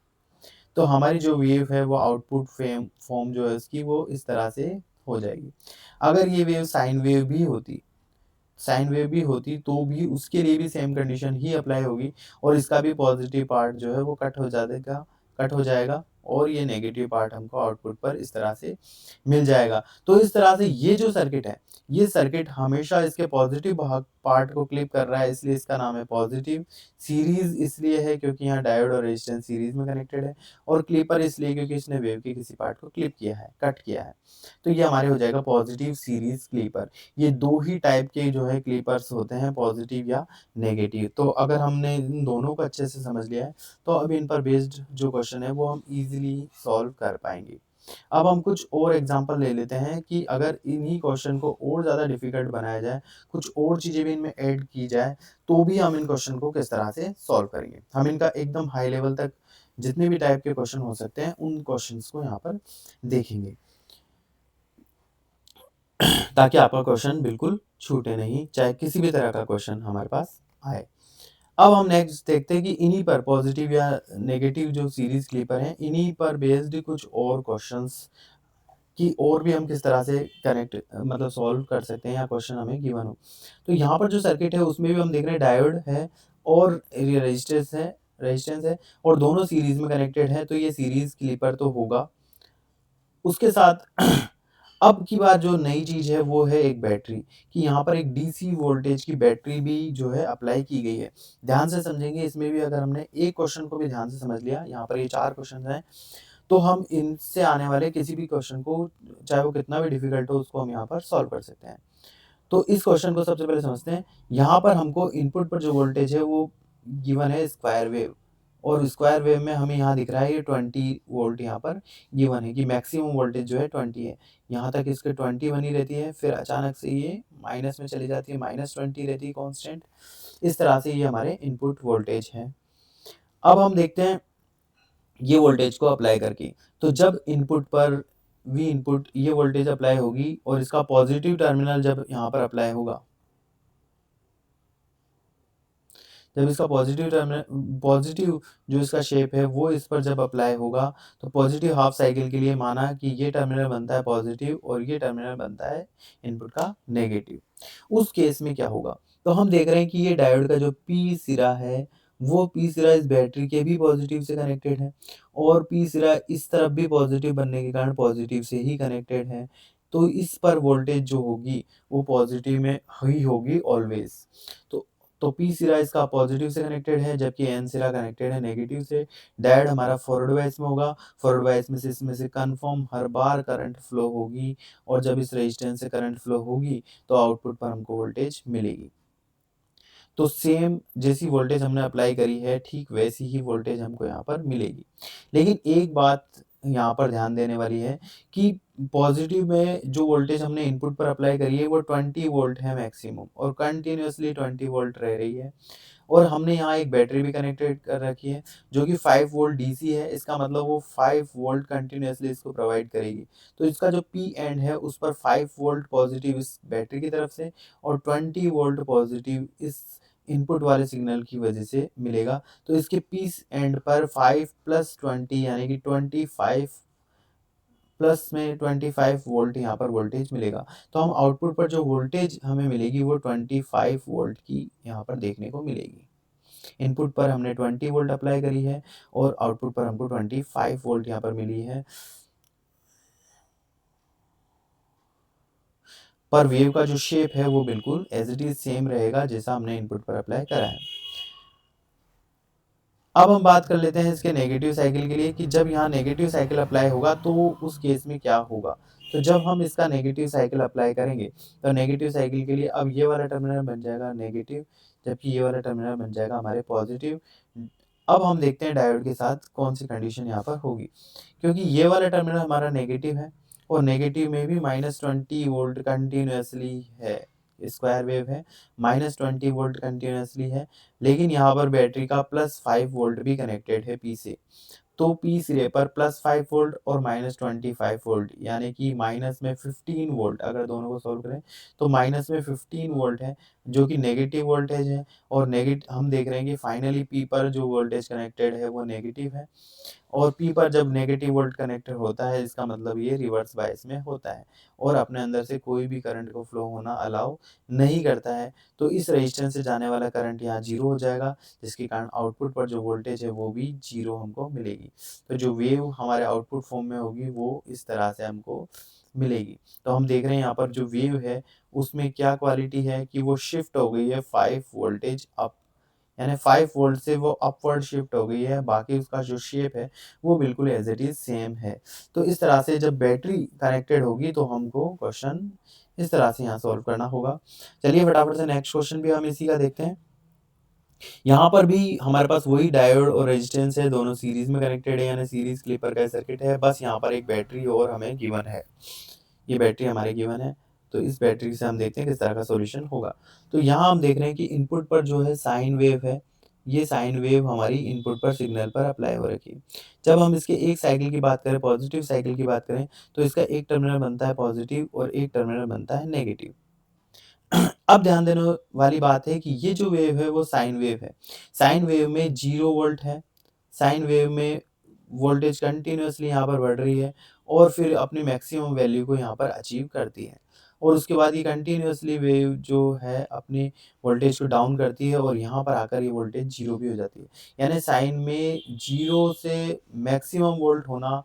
तो हमारी जो वेव है वो आउटपुट फॉर्म जो है उसकी वो इस तरह से हो जाएगी। अगर ये वेव साइन वेव भी होती तो भी उसके लिए भी सेम कंडीशन ही अप्लाई होगी, और इसका भी पॉजिटिव पार्ट जो है वो कट हो जाएगा, और ये नेगेटिव पार्ट हमको आउटपुट पर इस तरह से मिल जाएगा। तो इस तरह से ये जो सर्किट है, ये सर्किट हमेशा इसके पॉजिटिव भाग पार्ट को क्लिप कर रहा है, इसलिए इसका नाम है पॉजिटिव। सीरीज़ इसलिए है क्योंकि यहाँ डायोड और रेजिस्टेंस सीरीज़ में कनेक्टेड है, और क्लिपर इसलिए क्योंकि इसने वेव के किसी पार्ट को क्लिप किया है, कट किया है। तो ये हमारे हो जाएगा पॉजिटिव सीरीज़ क्लिपर। ये 2 ही टाइप के जो है क्लिपर्स होते हैं, पॉजिटिव या नेगेटिव। तो अगर हमने इन दोनों को अच्छे से समझ लिया है, तो अब इन पर बेस्ड जो क्वेश्चन है वो हम ईज़िली सॉल्व कर पाएँगे। अब हम कुछ और एग्जांपल ले लेते हैं कि अगर इन्हीं क्वेश्चन को और ज़्यादा डिफ़िकल्ट बनाया जाए, कुछ और चीज़ें भी इनमें ऐड की जाए, तो भी हम इन क्वेश्चन को किस तरह से सॉल्व करेंगे। हम इनका एकदम हाई लेवल तक जितने भी टाइप के क्वेश्चन हो सकते हैं, उन क्वेश्चंस को यहाँ पर देखेंगे। ताकि आपका क्वेश्चन बिल्कुल छूटे नहीं, चाहे किसी भी तरह का क्वेश्चन हमारे पास आए। अब हम नेक्स्ट देखते हैं कि इन्हीं पर पॉजिटिव या नेगेटिव जो सीरीज़ क्लिपर हैं, इन्हीं पर बेस्ड कुछ और क्वेश्चंस कि और भी हम किस तरह से कनेक्ट मतलब सॉल्व कर सकते हैं या क्वेश्चन हमें गिवन हो। तो यहाँ पर जो सर्किट है उसमें भी हम देख रहे हैं डायोड है और ये रेजिस्टेंस है और दोनों सीरीज़ में कनेक्टेड है, तो ये सीरीज़ क्लिपर तो होगा। उसके साथ अब की बात जो नई चीज़ है वो है एक बैटरी, कि यहाँ पर एक डीसी वोल्टेज की बैटरी भी जो है अप्लाई की गई है। ध्यान से समझेंगे, इसमें भी अगर हमने एक क्वेश्चन को भी ध्यान से समझ लिया, यहाँ पर ये 4 क्वेश्चन हैं, तो हम इनसे आने वाले किसी भी क्वेश्चन को, चाहे वो कितना भी डिफ़िकल्ट हो, उसको हम यहाँ पर सॉल्व कर सकते हैं। तो इस क्वेश्चन को सबसे पहले समझते हैं। यहाँ पर हमको इनपुट पर जो वोल्टेज है वो गिवन है स्क्वायर वेव, और स्क्वायर वेव में हमें यहाँ दिख रहा है ये 20 वोल्ट यहाँ पर गिवन है कि मैक्सिमम वोल्टेज जो है 20 है। यहाँ तक इसके 20 बनी रहती है, फिर अचानक से ये माइनस में चली जाती है, -20 रहती है कांस्टेंट। इस तरह से ये हमारे इनपुट वोल्टेज है। अब हम देखते हैं ये वोल्टेज को अप्लाई करके, तो जब इनपुट पर वी इनपुट ये वोल्टेज अप्लाई होगी और इसका पॉजिटिव टर्मिनल जब यहाँ पर अप्लाई होगा, जब इसका पॉजिटिव जो इसका शेप है वो इस पर जब अप्लाई होगा, तो पॉजिटिव हाफ साइकिल के लिए माना कि ये टर्मिनल बनता है पॉजिटिव और ये टर्मिनल बनता है इनपुट का नेगेटिव। उस केस में क्या होगा, तो हम देख रहे हैं कि ये डायोड का जो पी सिरा है, वो पी सिरा इस बैटरी के भी पॉजिटिव से कनेक्टेड है, और पी सिरा इस तरफ भी पॉजिटिव बनने के कारण पॉजिटिव से ही कनेक्टेड है। तो इस पर वोल्टेज जो होगी वो पॉजिटिव में ही होगी ऑलवेज। तो पी सिरा इसका पॉजिटिव से कनेक्टेड है, जबकि एन सिरा कनेक्टेड है नेगेटिव से। डायोड हमारा फॉरवर्ड वाइज में होगा, फॉरवर्ड वाइज में से इसमें से कन्फर्म हर बार करंट फ्लो होगी, और जब इस रेजिस्टेंस से करंट फ्लो होगी तो आउटपुट पर हमको वोल्टेज मिलेगी। तो सेम जैसी वोल्टेज हमने अप्लाई करी है, ठीक वैसी ही वोल्टेज हमको यहाँ पर मिलेगी। लेकिन एक बात यहाँ पर ध्यान देने वाली है कि पॉजिटिव में जो वोल्टेज हमने इनपुट पर अप्लाई करी है वो 20 वोल्ट है मैक्सिमम, और कंटिन्यूअसली 20 वोल्ट रह रही है। और हमने यहाँ एक बैटरी भी कनेक्टेड कर रखी है जो कि 5 वोल्ट डीसी है, इसका मतलब वो 5 वोल्ट कंटिन्यूअसली इसको प्रोवाइड करेगी। तो इसका जो पी एंड है उस पर 5 वोल्ट पॉजिटिव इस बैटरी की तरफ से और 20 वोल्ट पॉजिटिव इस इनपुट वाले सिग्नल की वजह से मिलेगा। तो इसके पीस एंड पर 5 + 20 यानी कि 25 प्लस में 25 वोल्ट यहाँ पर वोल्टेज मिलेगा। तो हम आउटपुट पर जो वोल्टेज हमें मिलेगी वो 25 वोल्ट की यहाँ पर देखने को मिलेगी। इनपुट पर हमने 20 वोल्ट अप्लाई करी है और आउटपुट पर हमको 25 वोल्ट यहाँ पर मिली है। पर वेव का जो शेप है वो बिल्कुल एज इट इज सेम रहेगा जैसा हमने इनपुट पर अप्लाई करा है। अब हम बात कर लेते हैं इसके नेगेटिव साइकिल के लिए कि जब यहाँ नेगेटिव साइकिल अप्लाई होगा तो उस केस में क्या होगा। तो जब हम इसका नेगेटिव साइकिल अप्लाई करेंगे, तो नेगेटिव साइकिल के लिए अब ये वाला टर्मिनल बन जाएगा नेगेटिव, जबकि ये वाला टर्मिनल बन जाएगा हमारे पॉजिटिव। अब हम देखते हैं डायोड के साथ कौन सी कंडीशन यहाँ पर होगी, क्योंकि ये वाला टर्मिनल हमारा नेगेटिव है और नेगेटिव में भी -20 वोल्ट कंटिन्यूअसली है, स्क्वायर वेव है, -20 वोल्ट कंटिन्यूअसली है। लेकिन यहाँ पर बैटरी का +5 वोल्ट भी कनेक्टेड है पी से। तो पी सिरे पर +5 वोल्ट और -25 वोल्ट यानी कि माइनस में 15 वोल्ट, अगर दोनों को सॉल्व करें तो माइनस में 15 वोल्ट है जो कि नेगेटिव वोल्टेज है। और हम देख रहे हैं कि फाइनली पी पर जो वोल्टेज कनेक्टेड है वो नेगेटिव है, और P पर जब नेगेटिव वोल्ट कनेक्टेड होता है, इसका मतलब ये रिवर्स बायस में होता है और अपने अंदर से कोई भी करंट को फ्लो होना अलाउ नहीं करता है। तो इस रेजिस्टेंस से जाने वाला करंट यहाँ 0 हो जाएगा, जिसके कारण आउटपुट पर जो वोल्टेज है वो भी 0 हमको मिलेगी। तो जो वेव हमारे आउटपुट फॉर्म में होगी वो इस तरह से हमको मिलेगी। तो हम देख रहे हैं यहाँ पर जो वेव है उसमें क्या क्वालिटी है कि वो शिफ्ट हो गई है 5 वोल्टेज अप, यानी 5 वोल्ट से वो अपवर्ड शिफ्ट हो गई है, बाकी उसका जो शेप है वो बिल्कुल एज़ इट इज़ सेम है। तो इस तरह से जब बैटरी कनेक्टेड होगी तो हमको क्वेश्चन इस तरह से यहाँ सॉल्व करना होगा। चलिए फटाफट से नेक्स्ट क्वेश्चन भी हम इसी का देखते हैं। यहाँ पर भी हमारे पास वही डायोड और रेजिस्टेंस है, दोनों सीरीज में कनेक्टेड है, यानी सीरीज क्लिपर का सर्किट है, बस यहाँ पर एक बैटरी और हमें गिवन है। ये बैटरी हमारे गिवन है, तो इस बैटरी से हम देखते हैं किस तरह का सॉल्यूशन होगा। तो यहाँ हम देख रहे हैं कि इनपुट पर जो है साइन वेव है, ये साइन वेव हमारी इनपुट पर सिग्नल पर अप्लाई हो रखी है। जब हम इसके एक साइकिल की बात करें, पॉजिटिव साइकिल की बात करें, तो इसका एक टर्मिनल बनता है पॉजिटिव और एक टर्मिनल बनता है नेगेटिव। अब ध्यान देने वाली बात है कि ये जो वेव है वो साइन वेव है। साइन वेव में 0 वोल्ट है। साइन वेव में वोल्टेज कंटिन्यूअसली यहाँ पर बढ़ रही है और फिर अपनी मैक्सिमम वैल्यू को यहाँ पर अचीव करती है और उसके बाद ये कंटिन्यूअसली वेव जो है अपनी वोल्टेज को डाउन करती है और यहाँ पर आकर ये वोल्टेज 0 भी हो जाती है। यानी साइन में 0 से मैक्सिमम वोल्ट होना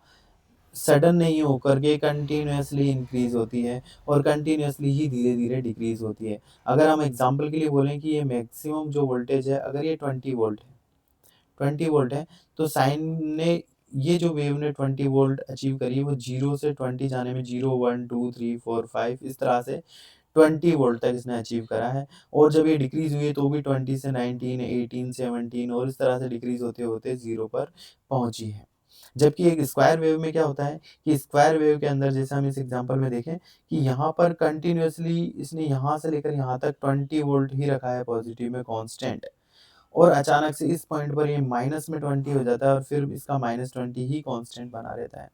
सडन नहीं होकर के कंटिन्यूअसली इंक्रीज होती है और कंटिन्यूअसली ही धीरे-धीरे डिक्रीज होती है। अगर हम एग्जांपल के लिए बोलें कि ये मैक्सिमम जो वोल्टेज है अगर ये 20 वोल्ट है, 20 वोल्ट है, तो साइन ने ये जो वेव ने 20 वोल्ट अचीव करी वो 0 से 20 जाने में 0, 1, 2, 3, 4, 5 इस तरह से 20 वोल्ट तक इसने अचीव करा है और जब ये डिक्रीज हुई है तो भी 20 से 19, 18, 17 और इस तरह से डिक्रीज होते-होते 0 पर पहुँची है। जबकि एक स्क्वायर वेव में क्या होता है कि स्क्वायर वेव के अंदर जैसे हम इस एग्जांपल में देखें कि यहाँ पर कंटिन्यूअसली इसने यहाँ से लेकर यहाँ तक 20 वोल्ट ही रखा है पॉजिटिव में कांस्टेंट और अचानक से इस पॉइंट पर ये माइनस में 20 हो जाता है और फिर इसका -20 ही कांस्टेंट बना रहता है।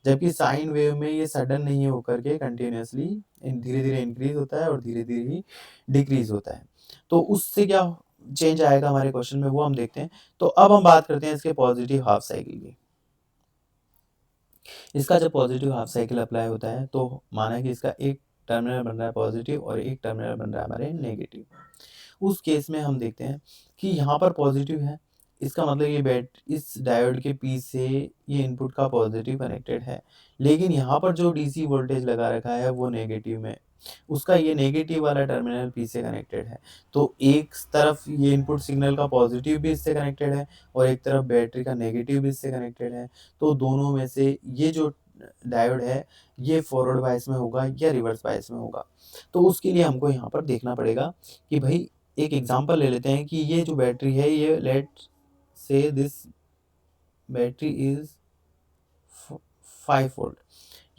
जबकि साइन वेव में ये सडन नहीं होकर के कंटिन्यूअसली धीरे-धीरे इंक्रीज होता है और धीरे-धीरे ही डिक्रीज होता है। तो उससे क्या चेंज आएगा हमारे क्वेश्चन में वो हम देखते हैं। तो अब हम बात करते हैं इसके पॉजिटिव हाफ साइकिल की। इसका जब पॉजिटिव हाफ साइकिल अप्लाई होता है तो माना कि इसका एक टर्मिनल बन रहा है पॉजिटिव और एक टर्मिनल बन रहा है हमारे नेगेटिव। उस केस में हम देखते हैं कि यहाँ पर पॉजिटिव है, इसका मतलब ये इस डायोड के पी से ये इनपुट का पॉजिटिव कनेक्टेड है, लेकिन यहाँ पर जो डीसी वोल्टेज लगा रखा है वो नेगेटिव में, उसका ये नेगेटिव वाला टर्मिनल पी से कनेक्टेड है। तो एक तरफ ये इनपुट सिग्नल का पॉजिटिव भी इससे कनेक्टेड है और एक तरफ बैटरी का नेगेटिव भी इससे कनेक्टेड है। तो दोनों में से ये जो डायोड है ये फॉरवर्ड बायस में होगा या रिवर्स बायस में होगा। तो उसके लिए हमको यहाँ पर देखना पड़ेगा कि भाई एक एग्जांपल ले लेते हैं कि ये जो बैटरी है ये let's say this battery is 5 volt.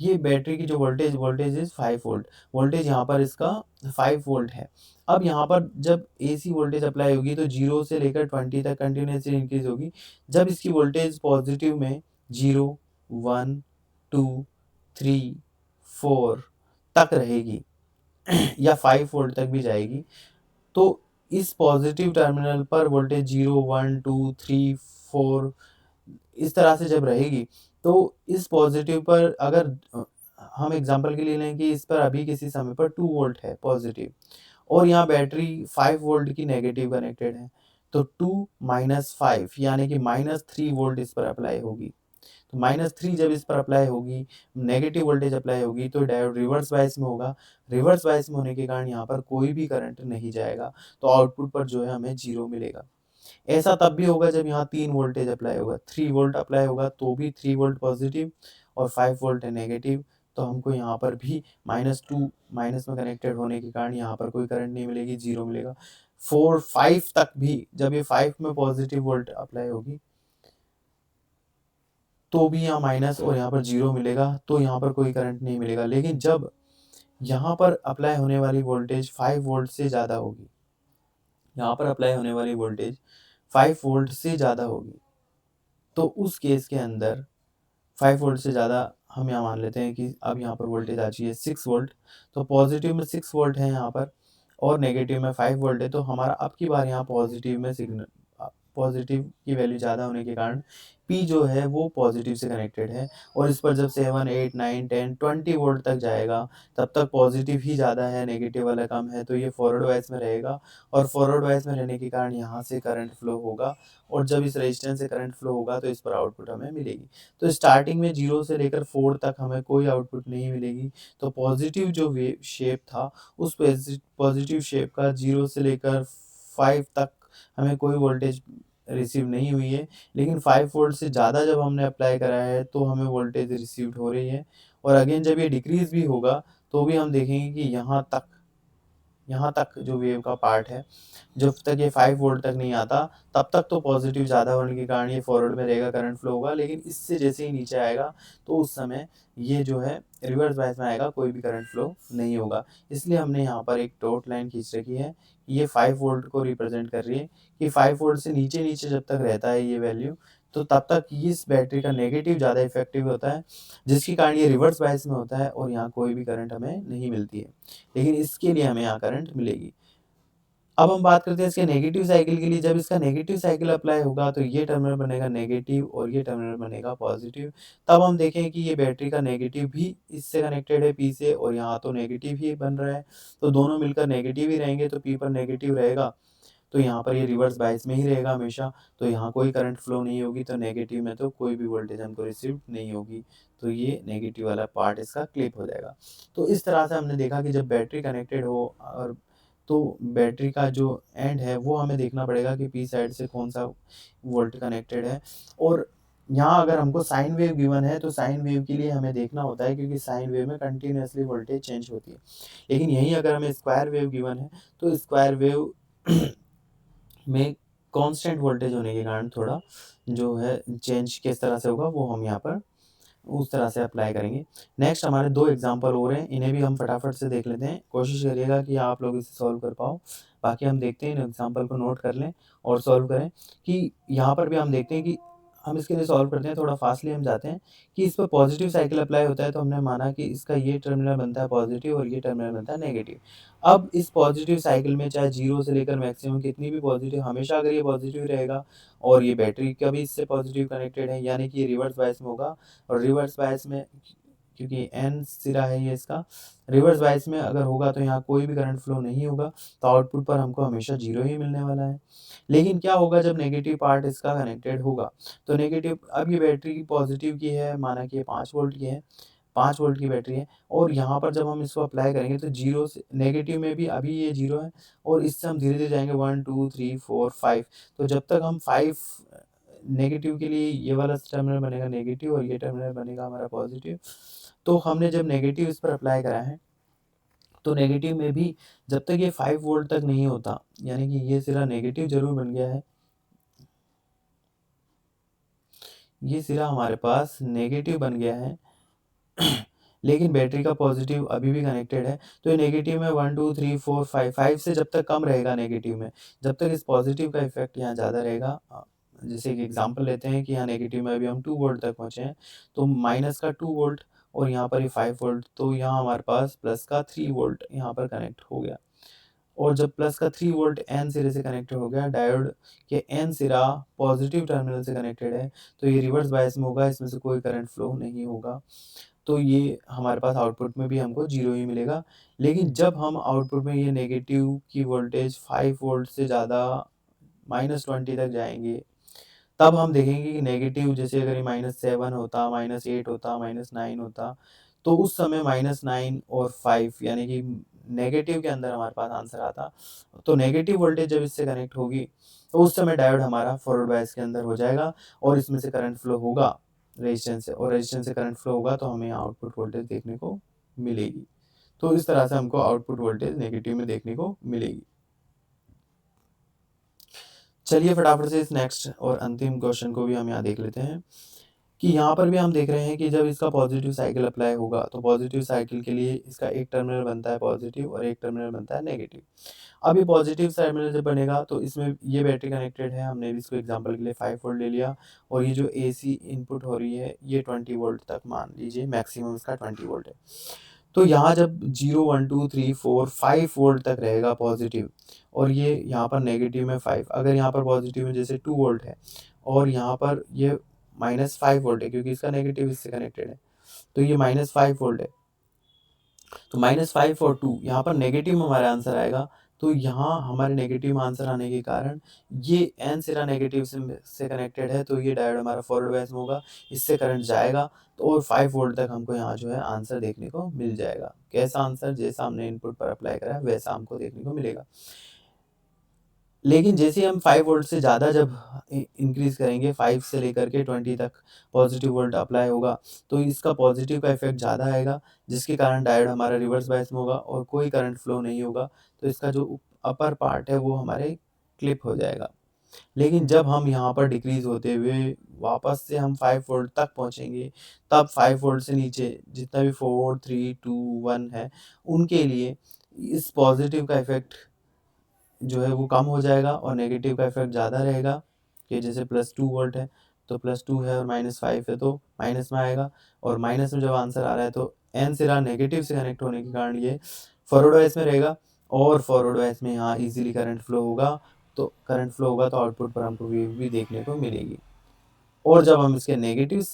ये बैटरी की जो वोल्टेज इज 5 वोल्ट। वोल्टेज यहाँ पर इसका 5 वोल्ट है। अब यहाँ पर जब एसी वोल्टेज अप्लाई होगी तो 0 से लेकर 20 तक कंटिन्यूअसली इंक्रीज होगी। जब इसकी वोल्टेज पॉजिटिव में 0, 1, 2, 3, 4 तक रहेगी या 5 वोल्ट तक भी जाएगी, तो इस पॉजिटिव टर्मिनल पर वोल्टेज 0, 1, 2, 3, 4 इस तरह से जब रहेगी, तो इस पॉजिटिव पर अगर हम एग्जांपल के लिए लें कि इस पर अभी किसी समय पर 2 वोल्ट है पॉजिटिव और यहाँ बैटरी 5 वोल्ट की नेगेटिव कनेक्टेड है, तो 2 - 5 यानी कि -3 वोल्ट इस पर अप्लाई होगी। तो -3 जब इस पर अप्लाई होगी, नेगेटिव वोल्टेज अप्लाई होगी तो डायोड रिवर्स बायस में होगा। रिवर्स बायस में होने के कारण यहाँ पर कोई भी करंट नहीं जाएगा, तो आउटपुट पर जो है हमें 0 मिलेगा। ऐसा तब भी होगा जब यहाँ 3 वोल्टेज अप्लाई होगा, 3 वोल्ट अप्लाई होगा तो भी 3 वोल्ट पॉजिटिव और 5 वोल्ट है नेगेटिव, तो हमको यहाँ पर भी -2 माइनस में कनेक्टेड होने के कारण यहाँ पर कोई करंट नहीं मिलेगी, 0 मिलेगा। 4, 5 तक भी जब ये 5 में पॉजिटिव वोल्ट अप्लाई होगी तो भी यहाँ माइनस और यहाँ पर 0 मिलेगा, तो यहाँ पर कोई करंट नहीं मिलेगा। लेकिन जब यहाँ पर अप्लाई होने वाली वोल्टेज 5 वोल्ट से ज़्यादा होगी, यहाँ पर अप्लाई होने वाली वोल्टेज 5 वोल्ट से ज़्यादा होगी, तो उस केस के अंदर 5 वोल्ट से ज़्यादा हम यहाँ मान लेते हैं कि अब यहाँ पर वोल्टेज आ चुकी है 6 वोल्ट, तो पॉजिटिव में 6 वोल्ट है यहाँ पर और नेगेटिव में 5 वोल्ट है, तो हमारा अब की बार यहाँ पॉजिटिव में पॉजिटिव की वैल्यू ज़्यादा होने के कारण P जो है वो पॉजिटिव से कनेक्टेड है और इस पर जब 7, 8, 9, 10, 20 वोल्ट तक जाएगा तब तक पॉजिटिव ही ज़्यादा है, नेगेटिव वाला कम है, तो ये फॉरवर्ड बायस में रहेगा और फॉरवर्ड बायस में रहने के कारण यहाँ से करंट फ्लो होगा और जब इस रेजिस्टेंस से करंट फ्लो होगा तो इस पर आउटपुट हमें मिलेगी। तो स्टार्टिंग में 0 से लेकर 4 तक हमें कोई आउटपुट नहीं मिलेगी, तो पॉजिटिव जो वेव शेप था उस पॉजिटिव शेप का 0 से लेकर 5 तक हमें कोई वोल्टेज रिसीव नहीं हुई है, लेकिन 5 वोल्ट से ज़्यादा जब हमने अप्लाई करा है तो हमें वोल्टेज रिसीव्ड हो रही है और अगेन जब ये डिक्रीज़ भी होगा तो भी हम देखेंगे कि यहाँ तक जो वेव का पार्ट है, जब तक ये 5 वोल्ट तक नहीं आता तब तक तो पॉजिटिव ज़्यादा होने के कारण ये फॉरवर्ड में रहेगा, करंट फ्लो होगा, लेकिन इससे जैसे ही नीचे आएगा तो उस समय ये जो है रिवर्स बायस में आएगा, कोई भी करंट फ्लो नहीं होगा। इसलिए हमने यहाँ पर एक डॉट लाइन खींच रखी है, ये 5 वोल्ट को रिप्रेजेंट कर रही है कि 5 वोल्ट से नीचे जब तक रहता है ये वैल्यू, तो तब तक इस बैटरी का नेगेटिव ज़्यादा इफेक्टिव होता है, जिसके कारण ये रिवर्स बायस में होता है और यहाँ कोई भी करंट हमें नहीं मिलती है, लेकिन इसके लिए हमें यहाँ करंट मिलेगी। अब हम बात करते हैं इसके नेगेटिव साइकिल के लिए। जब इसका नेगेटिव साइकिल अप्लाई होगा तो ये टर्मिनल बनेगा नेगेटिव और ये टर्मिनल बनेगा पॉजिटिव। तब हम देखें कि ये बैटरी का नेगेटिव भी इससे कनेक्टेड है P से और यहाँ तो नेगेटिव ही बन रहा है, तो दोनों मिलकर नेगेटिव ही रहेंगे, तो P पर नेगेटिव रहेगा तो यहाँ पर ये रिवर्स बायस में ही रहेगा हमेशा, तो यहाँ कोई करंट फ्लो नहीं होगी, तो नेगेटिव में तो कोई भी वोल्टेज हमको रिसीव नहीं होगी, तो ये नेगेटिव वाला पार्ट इसका क्लिप हो जाएगा। तो इस तरह से हमने देखा कि जब बैटरी कनेक्टेड हो और तो बैटरी का जो एंड है वो हमें देखना पड़ेगा कि P साइड से कौन-सा वोल्ट कनेक्टेड है और यहाँ अगर हमको साइन वेव गिवन है तो साइन वेव के लिए हमें देखना होता है, क्योंकि साइन वेव में कंटीन्यूअसली वोल्टेज चेंज होती है। लेकिन यहीं अगर हमें स्क्वायर वेव गिवन है तो स्क्वायर वेव में कांस्टेंट वोल्टेज होने के कारण थोड़ा जो है चेंज किस तरह से होगा वो हम यहाँ पर उस तरह से अप्लाई करेंगे। नेक्स्ट हमारे 2 एग्जांपल और हैं, इन्हें भी हम फटाफट से देख लेते हैं। कोशिश करिएगा कि आप लोग इसे सॉल्व कर पाओ। बाकी हम देखते हैं, इन एग्जांपल को नोट कर लें और सॉल्व करें कि यहाँ पर भी हम देखते हैं कि हम इसके लिए सॉल्व करते हैं, थोड़ा फास्टली हम जाते हैं कि इस पर पॉजिटिव साइकिल अप्लाई होता है, तो हमने माना कि इसका ये टर्मिनल बनता है पॉजिटिव और ये टर्मिनल बनता है नेगेटिव। अब इस पॉजिटिव साइकिल में चाहे 0 से लेकर मैक्सिमम कितनी भी पॉजिटिव, हमेशा अगर ये पॉजिटिव रहेगा और ये बैटरी का भी इससे पॉजिटिव कनेक्टेड है, यानी कि ये रिवर्स बायस में होगा और रिवर्स बायस में क्योंकि N सिरा है ये इसका, रिवर्स बायस में अगर होगा तो यहाँ कोई भी करंट फ्लो नहीं होगा, तो आउटपुट पर हमको हमेशा 0 ही मिलने वाला है। लेकिन क्या होगा जब नेगेटिव पार्ट इसका कनेक्टेड होगा, तो नेगेटिव अब ये बैटरी पॉजिटिव की है, माना कि ये 5 वोल्ट की है, 5 वोल्ट की बैटरी है और यहाँ पर जब हम इसको अप्लाई करेंगे तो 0 से नेगेटिव में भी अभी ये 0 है और इससे हम धीरे-धीरे जाएँगे 1, 2, 3, 4, 5, तो जब तक हम 5 नेगेटिव के लिए ये वाला टर्मिनल बनेगा नेगेटिव और ये टर्मिनल बनेगा हमारा पॉजिटिव। तो हमने जब नेगेटिव इस पर अप्लाई करा है, तो नेगेटिव में भी जब तक ये 5 वोल्ट तक नहीं होता, यानी कि ये सिरा नेगेटिव ज़रूर बन गया है। ये सिरा हमारे पास नेगेटिव बन गया है लेकिन बैटरी का पॉजिटिव अभी भी कनेक्टेड है, तो ये नेगेटिव में 1, 2, 3, 4, 5, 5 से जब तक कम रहेगा नेगेटिव में, जब तक इस पॉजिटिव का इफेक्ट यहाँ ज़्यादा रहेगा। जैसे एक एग्जांपल लेते हैं कि यहाँ नेगेटिव में अभी हम 2 वोल्ट तक पहुँचे हैं, तो माइनस का 2 वोल्ट और यहाँ पर ये 5 वोल्ट, तो यहाँ हमारे पास प्लस का 3 वोल्ट यहाँ पर कनेक्ट हो गया और जब प्लस का 3 वोल्ट N सिरे से कनेक्टेड हो गया, डायोड के N सिरा पॉजिटिव टर्मिनल से कनेक्टेड है, तो ये रिवर्स बायस में होगा, इसमें से कोई करंट फ्लो नहीं होगा, तो ये हमारे पास आउटपुट में भी हमको 0 ही मिलेगा। लेकिन जब हम आउटपुट में ये नेगेटिव की वोल्टेज 5 वोल्ट से ज़्यादा -20 तक जाएँगे, तब हम देखेंगे कि नेगेटिव जैसे अगर ये -7 होता, -8 होता, -9 होता, तो उस समय -9 और 5 यानी कि नेगेटिव के अंदर हमारे पास आंसर आता। तो नेगेटिव वोल्टेज जब इससे कनेक्ट होगी, तो उस समय डायोड हमारा फॉरवर्ड बायस के अंदर हो जाएगा और इसमें से करंट फ्लो होगा रेजिस्टेंस से और रेजिस्टेंस से करंट फ्लो होगा तो हमें आउटपुट वोल्टेज देखने को मिलेगी। तो इस तरह से हमको आउटपुट वोल्टेज नेगेटिव में देखने को मिलेगी। चलिए फटाफट से इस नेक्स्ट और अंतिम क्वेश्चन को भी हम यहाँ देख लेते हैं कि यहाँ पर भी हम देख रहे हैं कि जब इसका पॉजिटिव साइकिल अप्लाई होगा, तो पॉजिटिव साइकिल के लिए इसका एक टर्मिनल बनता है पॉजिटिव और एक टर्मिनल बनता है नेगेटिव। अब ये पॉजिटिव टर्मिनल जब बनेगा तो इसमें ये बैटरी कनेक्टेड है, हमने भी इसको एग्जांपल के लिए 5 वोल्ट ले लिया और ये जो AC इनपुट हो रही है ये 20 वोल्ट तक मान लीजिए मैक्सिमम इसका 20 वोल्ट है। तो यहाँ जब 0, 1, 2, 3, 4, 5 वोल्ट तक रहेगा पॉजिटिव और ये यहाँ पर नेगेटिव में 5, अगर यहाँ पर पॉजिटिव में जैसे 2 वोल्ट है और यहाँ पर ये -5 वोल्ट है क्योंकि इसका नेगेटिव इससे कनेक्टेड है, तो ये -5 वोल्ट है। तो -5 और 2 यहाँ पर नेगेटिव में हमारा आंसर आएगा। तो यहाँ हमारे नेगेटिव में आंसर आने के कारण ये n सिरा नेगेटिव से कनेक्टेड है, तो ये डायोड हमारा फॉरवर्ड बायस में होगा, इससे करंट जाएगा तो और 5 वोल्ट तक हमको यहाँ जो है आंसर देखने को मिल जाएगा। कैसा आंसर? जैसा हमने इनपुट पर अप्लाई करा है वैसा हमको देखने को मिलेगा। लेकिन जैसे हम 5 वोल्ट से ज़्यादा जब इंक्रीज़ करेंगे, 5 से लेकर के 20 तक पॉजिटिव वोल्ट अप्लाई होगा, तो इसका पॉजिटिव का इफेक्ट ज़्यादा आएगा, जिसके कारण डायोड हमारा रिवर्स बायस में होगा और कोई करंट फ्लो नहीं होगा। तो इसका जो अपर पार्ट है वो हमारे क्लिप हो जाएगा। लेकिन जब हम यहाँ पर डिक्रीज़ होते हुए वापस से हम 5 वोल्ट तक पहुँचेंगे, तब 5 वोल्ट से नीचे जितना भी 4, 3, 2, 1 है, उनके लिए इस पॉजिटिव का इफेक्ट जो है वो कम हो जाएगा और नेगेटिव का इफेक्ट ज़्यादा रहेगा, कि जैसे +2 वोल्ट है तो +2 है और -5 है तो माइनस में आएगा, और माइनस में जब आंसर आ रहा है तो n सिरा नेगेटिव से कनेक्ट होने के कारण ये फॉरवर्ड बायस में रहेगा, और फॉरवर्ड बायस में यहाँ इजीली करंट फ्लो होगा। तो करंट फ्लो होगा तो आउटपुट पर हमको वेव भी देखने को मिलेगी। और जब हम इसके नेगेटिव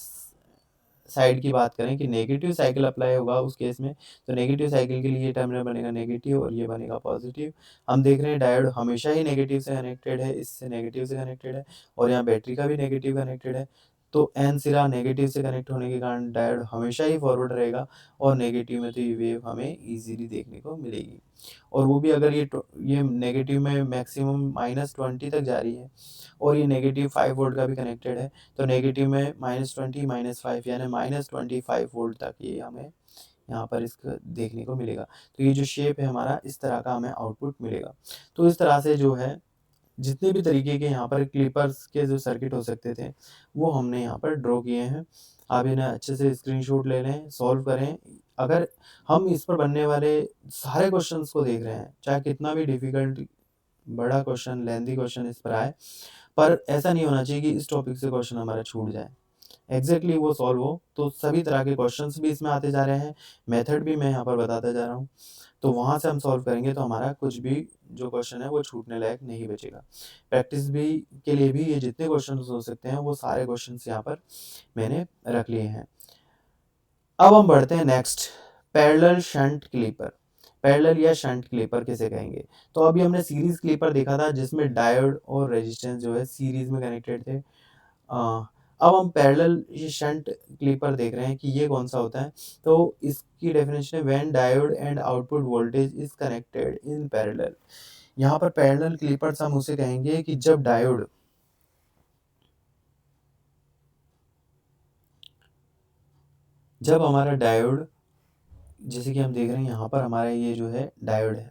साइड की बात करें कि नेगेटिव साइकिल अप्लाई होगा उस केस में, तो नेगेटिव साइकिल के लिए ये टर्मिनल बनेगा नेगेटिव और ये बनेगा पॉजिटिव। हम देख रहे हैं डायोड हमेशा ही नेगेटिव से कनेक्टेड है, इससे नेगेटिव से कनेक्टेड है, और यहाँ बैटरी का भी नेगेटिव कनेक्टेड है। तो n सिरा नेगेटिव से कनेक्ट होने के कारण डायोड हमेशा ही फॉरवर्ड रहेगा, और नेगेटिव में तो ये वेव हमें ईजिली देखने को मिलेगी। और वो भी अगर ये नेगेटिव में मैक्सिमम -20 तक जा रही है, और ये नेगेटिव 5 वोल्ट का भी कनेक्टेड है, तो नेगेटिव में -20 -5 यानी -25 वोल्ट तक ये हमें यहाँ पर इसका देखने को मिलेगा। तो ये जो शेप है हमारा, इस तरह का हमें आउटपुट मिलेगा। तो इस तरह से जो है जितने भी तरीके के यहाँ पर क्लिपर्स के जो सर्किट हो सकते थे, वो हमने यहाँ पर ड्रॉ किए हैं। आप इन्हें अच्छे से स्क्रीनशॉट ले लें, सॉल्व करें। अगर हम इस पर बनने वाले सारे क्वेश्चंस को देख रहे हैं, चाहे कितना भी डिफ़िकल्ट बड़ा क्वेश्चन, लेंथी क्वेश्चन इस पर आए, पर ऐसा नहीं होना चाहिए कि इस टॉपिक से क्वेश्चन हमारा छूट जाए। एग्ज़ैक्टली वो सॉल्व हो, तो सभी तरह के क्वेश्चंस भी इसमें आते जा रहे हैं, मेथड भी मैं यहाँ पर बताता जा रहा हूँ। तो वहाँ से हम सॉल्व करेंगे तो हमारा कुछ भी जो क्वेश्चन है वो छूटने लायक नहीं बचेगा। प्रैक्टिस भी के लिए भी ये जितने क्वेश्चंस हो सकते हैं वो सारे क्वेश्चंस यहाँ पर मैंने रख लिए हैं। अब हम बढ़ते हैं next, parallel shunt clipper. Parallel या शंट क्लीपर किसे कहेंगे? तो अभी हमने सीरीज क्लीपर देखा था जिसमें डायोड और रेजिस्टेंस जो है सीरीज में कनेक्टेड थे। अब हम पैरेलल ये शंट क्लीपर देख रहे हैं कि ये कौन सा होता है। तो इसकी डेफिनेशन है when diode and output voltage is connected in parallel. यहाँ पर पैरेलल क्लीपर्स हम उसे कहेंगे कि जब हमारा डायोड, जैसे कि हम देख रहे हैं यहाँ पर हमारा ये जो है डायोड है,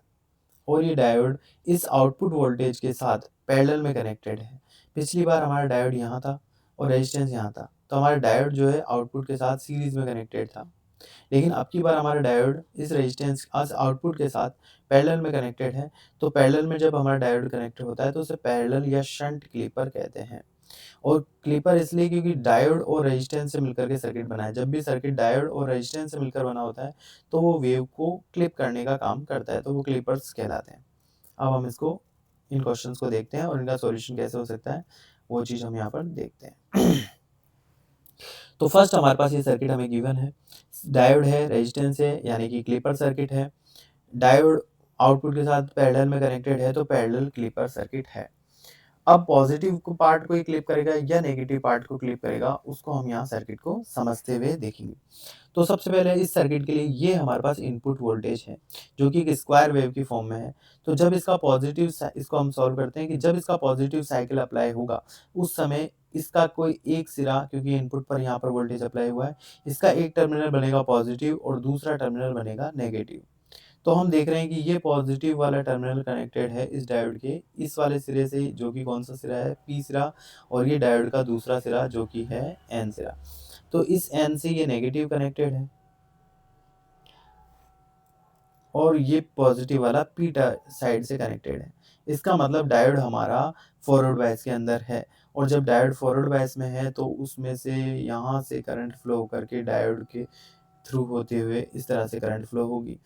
और ये डायोड इस आउटपुट वोल्टेज के साथ पैरेलल में कनेक्टेड है। पिछली बार हमारा डायोड यहाँ था और रेजिस्टेंस यहाँ था, तो हमारा डायोड जो है आउटपुट के साथ सीरीज में कनेक्टेड था। लेकिन अब की बार हमारा डायोड इस रेजिस्टेंस आउटपुट के साथ पैरेलल में कनेक्टेड है। तो पैरेलल में जब हमारा डायोड कनेक्ट होता है तो उसे पैरेलल या शंट क्लीपर कहते हैं। और क्लीपर इसलिए क्योंकि डायोड और रेजिस्टेंस से मिलकर के सर्किट बना है। जब भी सर्किट डायोड और रेजिस्टेंस से मिलकर बना होता है तो वो वेव को क्लिप करने का काम करता है, तो वो क्लीपर्स कहलाते हैं। अब हम इन क्वेश्चंस को देखते हैं और इनका सॉल्यूशन कैसे हो सकता है वो चीज़ हम यहाँ पर देखते हैं। तो फर्स्ट हमारे पास ये सर्किट हमें गिवन है, डायोड है, रेजिस्टेंस है, यानी कि क्लीपर सर्किट है। डायोड आउटपुट के साथ पैरेलल में कनेक्टेड है, तो पैरेलल क्लीपर सर्किट है। अब पॉजिटिव को पार्ट को ही क्लिप करेगा या नेगेटिव पार्ट को क्लिप करेगा, उसको हम यहाँ सर्किट को समझते हुए देखेंगे। तो सबसे पहले इस सर्किट के लिए ये हमारे पास इनपुट वोल्टेज है जो कि एक स्क्वायर वेव की फॉर्म में है। तो जब इसका पॉजिटिव, इसको हम सॉल्व करते हैं कि जब इसका पॉजिटिव साइकिल अप्लाई होगा उस समय इसका कोई एक सिरा, क्योंकि इनपुट पर यहाँ पर वोल्टेज अप्लाई हुआ है, इसका एक टर्मिनल बनेगा पॉजिटिव और दूसरा टर्मिनल बनेगा नेगेटिव। तो हम देख रहे हैं कि ये पॉजिटिव वाला टर्मिनल कनेक्टेड है इस डायोड के इस वाले सिरे से, जो कि कौन सा सिरा है, पी सिरा, और ये डायोड का दूसरा सिरा जो कि है एन सिरा। तो इस एन से ये नेगेटिव कनेक्टेड है और ये पॉजिटिव वाला पी साइड से कनेक्टेड है। इसका मतलब डायोड हमारा फॉरवर्ड बायस के अंदर है, और जब डायोड फॉरवर्ड बायस में है तो उसमें से यहाँ से करंट फ्लो करके डायोड के थ्रू होते हुए इस तरह से करंट फ्लो होगी।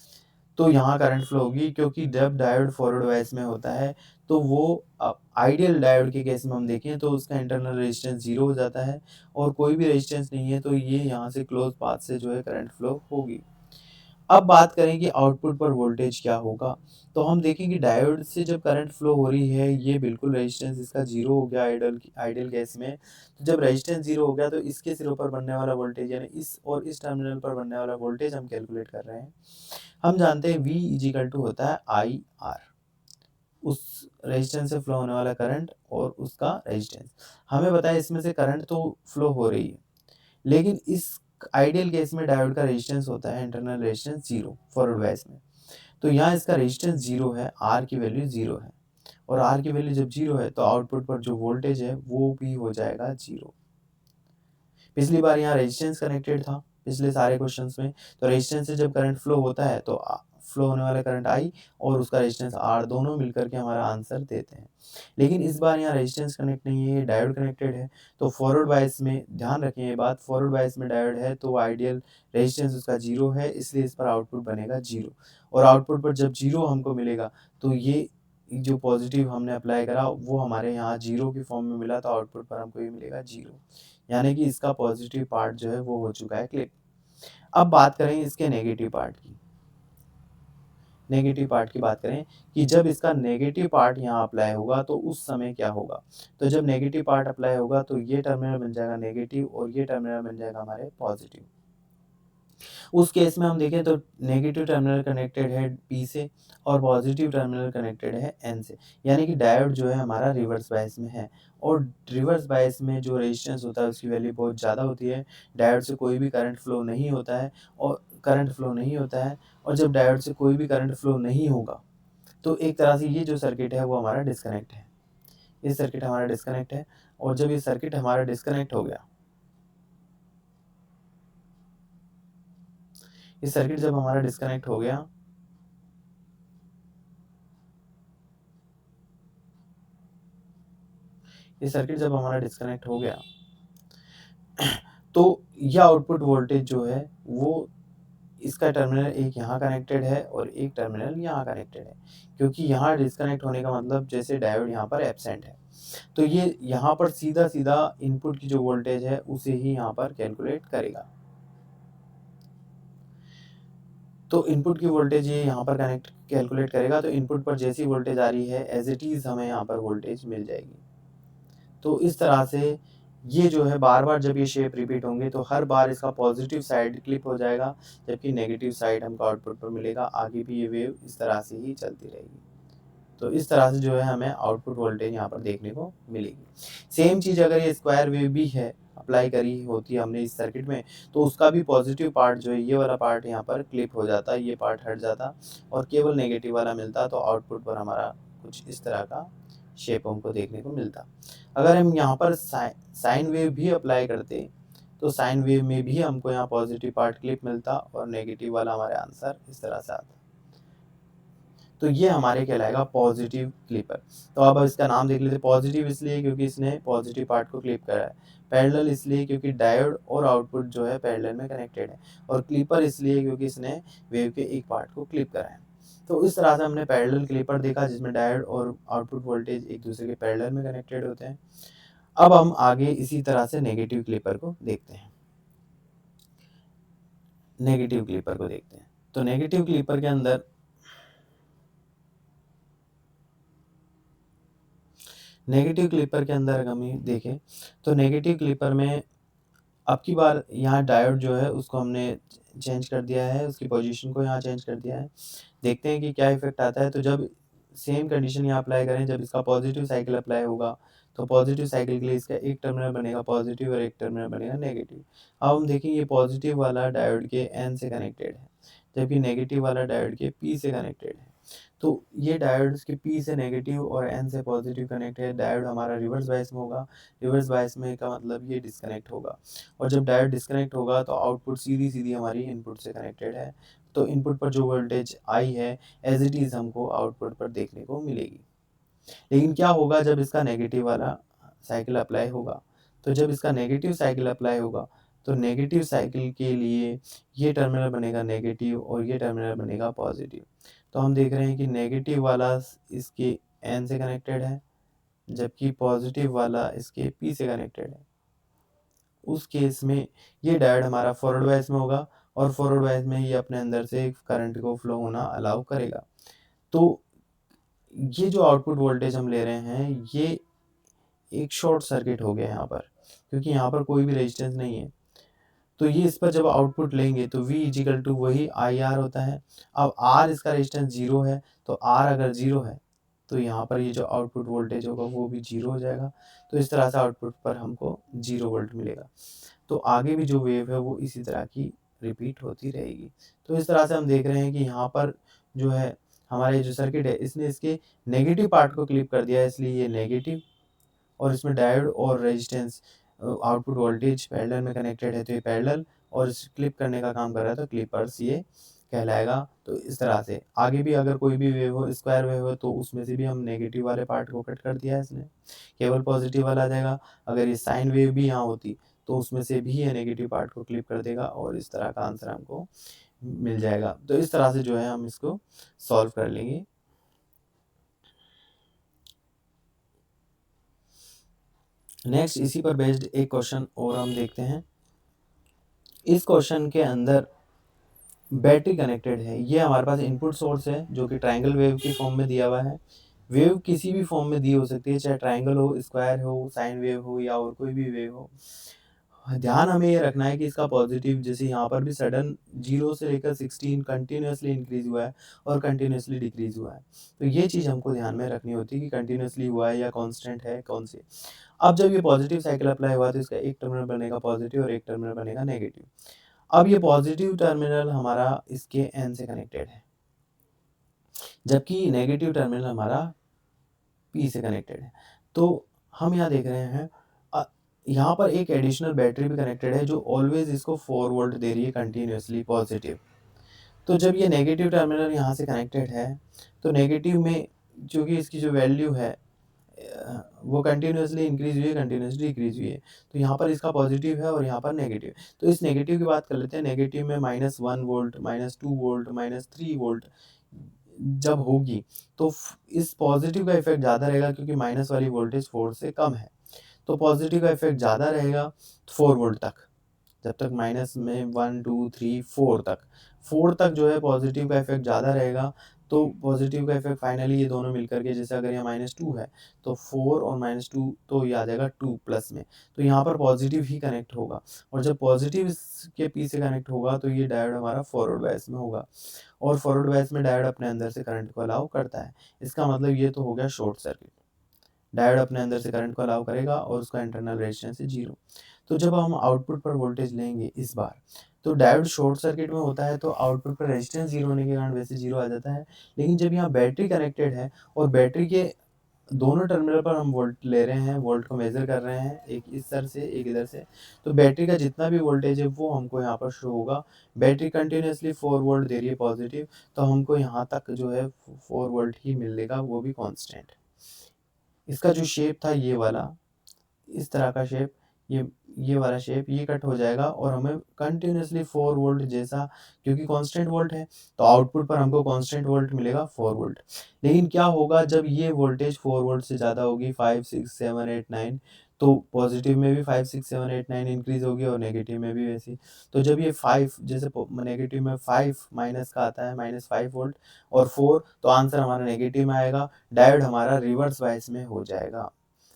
तो यहाँ करंट फ्लो होगी, क्योंकि जब डायोड फॉरवर्ड बायस में होता है तो वो आइडियल डायोड के केस में हम देखें तो उसका इंटरनल रेजिस्टेंस 0 हो जाता है और कोई भी रेजिस्टेंस नहीं है, तो ये यहाँ से क्लोज पाथ से जो है करंट फ्लो होगी। अब बात करें कि आउटपुट पर वोल्टेज क्या होगा, तो हम देखें कि डायोड से जब करंट फ्लो हो रही है, ये बिल्कुल रेजिस्टेंस इसका 0 हो गया आइडियल केस में। तो जब रेजिस्टेंस 0 हो गया तो इसके सिरों पर बनने वाला वोल्टेज, यानी इस और इस टर्मिनल पर बनने वाला वोल्टेज हम कैलकुलेट कर रहे हैं। हम जानते हैं V इक्वल टू होता है IR, उस रेजिस्टेंस से फ्लो होने वाला करंट और उसका रेजिस्टेंस। हमें पता है इसमें से करंट तो फ्लो हो रही है, लेकिन इस आइडियल केस में डायोड का रेजिस्टेंस होता है इंटरनल रेजिस्टेंस 0 फॉरवर्ड बायस में। तो यहाँ इसका रेजिस्टेंस 0 है, R की वैल्यू 0 है, और R की वैल्यू जब 0 है तो आउटपुट पर जो वोल्टेज है वो भी हो जाएगा 0। पिछली बार यहाँ रेजिस्टेंस कनेक्टेड था पिछले सारे क्वेश्चंस में, तो रेजिस्टेंस से जब करंट फ्लो होता है तो फ्लो होने वाला करंट I और उसका रेजिस्टेंस R दोनों मिलकर के हमारा आंसर देते हैं। लेकिन इस बार यहाँ रेजिस्टेंस कनेक्ट नहीं है, ये डायोड कनेक्टेड है। तो फॉरवर्ड बायस में ध्यान रखें ये बात, फॉरवर्ड बायस में डायोड है तो आइडियल रेजिस्टेंस उसका 0 है, इसलिए इस पर आउटपुट बनेगा 0। और आउटपुट पर जब 0 हमको मिलेगा तो ये जो पॉजिटिव हमने अप्लाई करा वो हमारे यहाँ 0 की फॉर्म में मिला, तो आउटपुट पर हमको ये मिलेगा 0, यानी कि इसका पॉजिटिव पार्ट जो है वो हो चुका है क्लिप। अब बात करें इसके नेगेटिव पार्ट की। नेगेटिव पार्ट की बात करें कि जब इसका नेगेटिव पार्ट यहाँ अप्लाई होगा तो उस समय क्या होगा। तो जब नेगेटिव पार्ट अप्लाई होगा तो ये टर्मिनल बन जाएगा नेगेटिव और ये टर्मिनल बन जाएगा हमारे पॉजिटिव। उस केस में हम देखें तो नेगेटिव टर्मिनल कनेक्टेड है P से और पॉजिटिव टर्मिनल कनेक्टेड है N से, यानी कि डायोड जो है हमारा रिवर्स बायस में है। और रिवर्स बायस में जो रेजिस्टेंस होता है उसकी वैल्यू बहुत ज़्यादा होती है, डायोड से कोई भी करंट फ्लो नहीं होता है और जब डायोड से कोई भी करंट फ्लो नहीं होगा तो एक तरह से ये जो सर्किट है वो हमारा डिस्कनेक्ट है। ये सर्किट हमारा डिस्कनेक्ट है, और जब ये सर्किट हमारा डिस्कनेक्ट हो गया, ये सर्किट जब हमारा डिस्कनेक्ट हो गया ये सर्किट जब हमारा डिस्कनेक्ट हो गया तो यह आउटपुट वोल्टेज जो है वो इसका टर्मिनल एक यहाँ कनेक्टेड है और एक टर्मिनल यहाँ कनेक्टेड है, क्योंकि यहाँ डिस्कनेक्ट होने का मतलब जैसे डायोड यहाँ पर एब्सेंट है, तो ये यहाँ पर सीधा सीधा इनपुट की जो वोल्टेज है उसे ही यहाँ पर कैलकुलेट करेगा। तो इनपुट की वोल्टेज ये यहाँ पर कैलकुलेट करेगा, तो इनपुट पर जैसी वोल्टेज आ रही है एज इट इज़ हमें यहाँ पर वोल्टेज मिल जाएगी। तो इस तरह से ये जो है बार बार जब ये शेप रिपीट होंगे तो हर बार इसका पॉजिटिव साइड क्लिप हो जाएगा, जबकि नेगेटिव साइड हमको आउटपुट पर मिलेगा। आगे भी ये वेव इस तरह से ही चलती रहेगी। तो इस तरह से जो है हमें आउटपुट वोल्टेज यहाँ पर देखने को मिलेगी। सेम चीज़ अगर ये स्क्वायर वेव भी है अप्लाई करी होती है हमने इस सर्किट में, तो उसका भी पॉजिटिव पार्ट जो है ये वाला पार्ट यहाँ पर क्लिप हो जाता, ये पार्ट हट जाता और केवल नेगेटिव वाला मिलता, तो आउटपुट पर हमारा कुछ इस तरह का शेप हमको देखने को मिलता। अगर हम यहाँ पर साइन वेव भी अप्लाई करते तो साइन वेव में भी हमको यहाँ पॉजिटिव पार्ट क्लिप मिलता और नेगेटिव वाला हमारे आंसर इस तरह से आता। तो ये हमारे कहलाएगा पॉजिटिव क्लिपर। तो अब इसका नाम देख लेते, पॉजिटिव इसलिए क्योंकि इसने पॉजिटिव पार्ट को क्लिप करा है, पैरेलल इसलिए क्योंकि डायोड और आउटपुट जो है पैरेलल में कनेक्टेड है, और क्लिपर इसलिए क्योंकि इसने वेव के एक पार्ट को क्लिप करा है। तो इस तरह से हमने पैरेलल क्लिपर देखा जिसमें डायोड और आउटपुट वोल्टेज एक दूसरे के पैरेलल में कनेक्टेड होते हैं। अब हम आगे इसी तरह से नेगेटिव क्लिपर को देखते हैं। तो नेगेटिव क्लिपर के अंदर अगर हम देखें तो नेगेटिव क्लिपर में अब की बार यहाँ डायोड जो है उसको हमने चेंज कर दिया है, उसकी पोजीशन को यहाँ चेंज कर दिया है। देखते हैं कि क्या इफेक्ट आता है। तो जब सेम कंडीशन यहाँ अप्लाई करें, जब इसका पॉजिटिव साइकिल अप्लाई होगा तो पॉजिटिव साइकिल के लिए इसका एक टर्मिनल बनेगा पॉजिटिव और एक टर्मिनल बनेगा नेगेटिव। अब हम देखें ये पॉजिटिव वाला डायोड के N से कनेक्टेड है, जबकि नेगेटिव वाला डायोड के P से कनेक्टेड है। तो ये डायोड के P से नेगेटिव और N से पॉजिटिव कनेक्ट है। डायोड हमारा रिवर्स बायस में होगा, रिवर्स बायस में का मतलब ये डिस्कनेक्ट होगा, और जब डायोड डिस्कनेक्ट होगा तो आउटपुट सीधी सीधी हमारी इनपुट से कनेक्टेड है। तो इनपुट पर जो वोल्टेज आई है एज इट इज़ हमको आउटपुट पर देखने को मिलेगी। लेकिन क्या होगा जब इसका नेगेटिव वाला साइकिल अप्लाई होगा, तो जब इसका नेगेटिव साइकिल अप्लाई होगा तो नेगेटिव साइकिल के लिए ये टर्मिनल बनेगा नेगेटिव और ये टर्मिनल बनेगा पॉजिटिव। तो हम देख रहे हैं कि नेगेटिव वाला इसके N से कनेक्टेड है, जबकि पॉजिटिव वाला इसके P से कनेक्टेड है। उस केस में ये डायोड हमारा फॉरवर्ड बायस में होगा और फॉरवर्ड बायस में ये अपने अंदर से करंट को फ्लो होना अलाउ करेगा। तो ये जो आउटपुट वोल्टेज हम ले रहे हैं ये एक शॉर्ट सर्किट हो गया यहाँ पर, क्योंकि यहाँ पर कोई भी रेजिस्टेंस नहीं है। तो ये इस पर जब आउटपुट लेंगे तो V इजिकल टू वही IR होता है। अब R इसका रेजिस्टेंस 0 है, तो R अगर 0 है तो यहाँ पर ये जो आउटपुट वोल्टेज होगा वो भी 0 हो जाएगा। तो इस तरह से आउटपुट पर हमको 0 वोल्ट मिलेगा। तो आगे भी जो वेव है वो इसी तरह की रिपीट होती रहेगी। तो इस तरह से हम देख रहे हैं कि यहाँ पर जो है हमारा ये जो सर्किट है इसने इसके नेगेटिव पार्ट को क्लिप कर दिया है, इसलिए ये नेगेटिव, और इसमें डायोड और रेजिस्टेंस आउटपुट वोल्टेज पैरेलल में कनेक्टेड है, तो ये पैरेलल और इस क्लिप करने का काम कर रहा है, तो क्लिपर्स ये कहलाएगा। तो इस तरह से आगे भी अगर कोई भी वेव हो, स्क्वायर वेव हो, तो उसमें से भी हम नेगेटिव वाले पार्ट को कट कर दिया है इसने, केवल पॉजिटिव वाला आ जाएगा। अगर ये साइन वेव भी यहाँ होती तो उसमें से भी ये नेगेटिव पार्ट को क्लिप कर देगा और इस तरह का आंसर हमको मिल जाएगा। तो इस तरह से जो है हम इसको सॉल्व कर लेंगे। नेक्स्ट इसी पर बेस्ड एक क्वेश्चन और हम देखते हैं। इस क्वेश्चन के अंदर बैटरी कनेक्टेड है। ये हमारे पास इनपुट सोर्स है जो कि ट्रायंगल वेव के फॉर्म में दिया हुआ है। वेव किसी भी फॉर्म में दी हो सकती है, चाहे ट्रायंगल हो, स्क्वायर हो, साइन वेव हो या और कोई भी वेव हो। ध्यान हमें ये रखना है कि इसका पॉजिटिव, जैसे यहाँ पर भी सडन 0 से लेकर 16 कंटिन्यूसली इंक्रीज हुआ है और कंटिन्यूसली डिक्रीज हुआ है। तो ये चीज़ हमको ध्यान में रखनी होती है कि कंटिन्यूसली हुआ है या कांस्टेंट है कौन से। अब जब ये पॉजिटिव साइकिल अप्लाई हुआ तो इसका एक टर्मिनल बनेगा पॉजिटिव और एक टर्मिनल बनेगा नेगेटिव। अब ये पॉजिटिव टर्मिनल हमारा इसके N से कनेक्टेड है, जबकि नेगेटिव टर्मिनल हमारा P से कनेक्टेड है। तो हम यहाँ देख रहे हैं यहाँ पर एक एडिशनल बैटरी भी कनेक्टेड है जो ऑलवेज इसको 4 वोल्ट दे रही है कंटिन्यूसली पॉजिटिव। तो जब ये नेगेटिव टर्मिनल यहाँ से कनेक्टेड है तो नेगेटिव में चूँकि इसकी जो वैल्यू है वो कंटिन्यूसली इंक्रीज हुई है, कंटिन्यूसली डिक्रीज हुई है। तो यहाँ पर इसका पॉजिटिव है और यहाँ पर नेगेटिव। तो इस नेगेटिव की बात कर लेते हैं। नेगेटिव में -1 वोल्ट, -2 वोल्ट, -3 वोल्ट जब होगी तो इस पॉजिटिव का इफेक्ट ज़्यादा रहेगा, क्योंकि माइनस वाली वोल्टेज 4 से कम है। तो पॉजिटिव का इफेक्ट ज़्यादा रहेगा 4 वोल्ट तक, जब तक माइनस में 1 2 3 4 तक जो है पॉजिटिव का इफेक्ट ज़्यादा रहेगा। तो पॉजिटिव का इफेक्ट फाइनली ये दोनों मिलकर के, जैसे अगर यहाँ -2 है तो 4 और -2 तो ये आ जाएगा 2 प्लस में, तो यहाँ पर पॉजिटिव ही कनेक्ट होगा। और जब पॉजिटिव के P से कनेक्ट होगा तो ये डायोड हमारा फॉरवर्ड बायस में होगा, और फॉरवर्ड बायस में डायोड अपने अंदर से करंट को अलाउ करता है। इसका मतलब ये तो हो गया शॉर्ट सर्किट। डायोड अपने अंदर से करंट को अलाउ करेगा और उसका इंटरनल रेजिस्टेंस है 0। तो जब हम आउटपुट पर वोल्टेज लेंगे इस बार, तो डायोड शॉर्ट सर्किट में होता है तो आउटपुट पर रेजिस्टेंस 0 होने के कारण वैसे 0 आ जाता है। लेकिन जब यहाँ बैटरी कनेक्टेड है और बैटरी के दोनों टर्मिनल पर हम वोल्ट ले रहे हैं, वोल्ट को मेज़र कर रहे हैं, एक इस तरह से एक इधर से, तो बैटरी का जितना भी वोल्टेज है वो हमको यहाँ पर शो होगा। बैटरी कंटिन्यूसली 4 वोल्ट दे रही है पॉजिटिव, तो हमको यहाँ तक जो है 4 वोल्ट ही मिलेगा, वो भी कांस्टेंट। इसका जो शेप था ये वाला, इस तरह का शेप, ये वाला शेप ये कट हो जाएगा और हमें कंटिन्यूसली 4 वोल्ट जैसा, क्योंकि कांस्टेंट वोल्ट है तो आउटपुट पर हमको कांस्टेंट वोल्ट मिलेगा 4 वोल्ट। लेकिन क्या होगा जब ये वोल्टेज 4 वोल्ट से ज़्यादा होगी, 5 6 7 8 9, तो पॉजिटिव में भी 5 6 7 8 9 इंक्रीज होगी और नेगेटिव में भी वैसी। तो जब ये 5, जैसे नेगेटिव में 5 माइनस का आता है, -5 वोल्ट और 4, तो आंसर हमारा नेगेटिव में आएगा। डायोड हमारा रिवर्स बायस में हो जाएगा,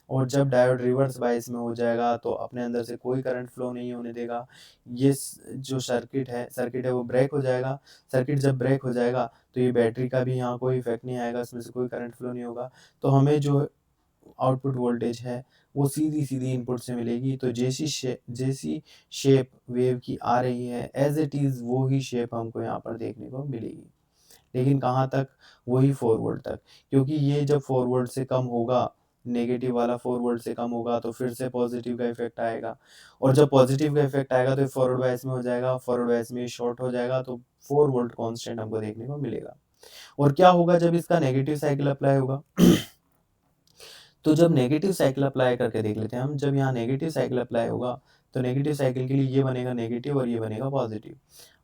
और जब डायोड रिवर्स बायस में हो जाएगा तो अपने अंदर से कोई करंट फ्लो नहीं होने देगा। ये जो सर्किट है वो ब्रेक हो जाएगा। सर्किट जब ब्रेक हो जाएगा तो ये बैटरी का भी यहाँ कोई इफेक्ट नहीं आएगा, इसमें से कोई करंट फ्लो नहीं होगा। तो हमें जो आउटपुट वोल्टेज है वो सीधी इनपुट से मिलेगी। तो जैसी शेप वेव की आ रही है एज इट इज़ वो ही शेप हमको यहाँ पर देखने को मिलेगी। लेकिन कहाँ तक? वही 4 वोल्ट तक, क्योंकि ये जब 4 वोल्ट से कम होगा, नेगेटिव वाला 4 वोल्ट से कम होगा तो फिर से पॉजिटिव का इफेक्ट आएगा, और जब पॉजिटिव का इफेक्ट आएगा तो फॉरवर्ड बायस में हो जाएगा, फॉरवर्ड बायस में शॉर्ट हो जाएगा, तो 4 वोल्ट कांस्टेंट हमको देखने को मिलेगा। और क्या होगा जब इसका नेगेटिव साइकिल अप्लाई होगा? तो जब नेगेटिव साइकिल अप्लाई करके देख लेते हैं हम, जब यहाँ नेगेटिव साइकिल अप्लाई होगा तो नेगेटिव साइकिल के लिए ये बनेगा नेगेटिव और ये बनेगा पॉजिटिव।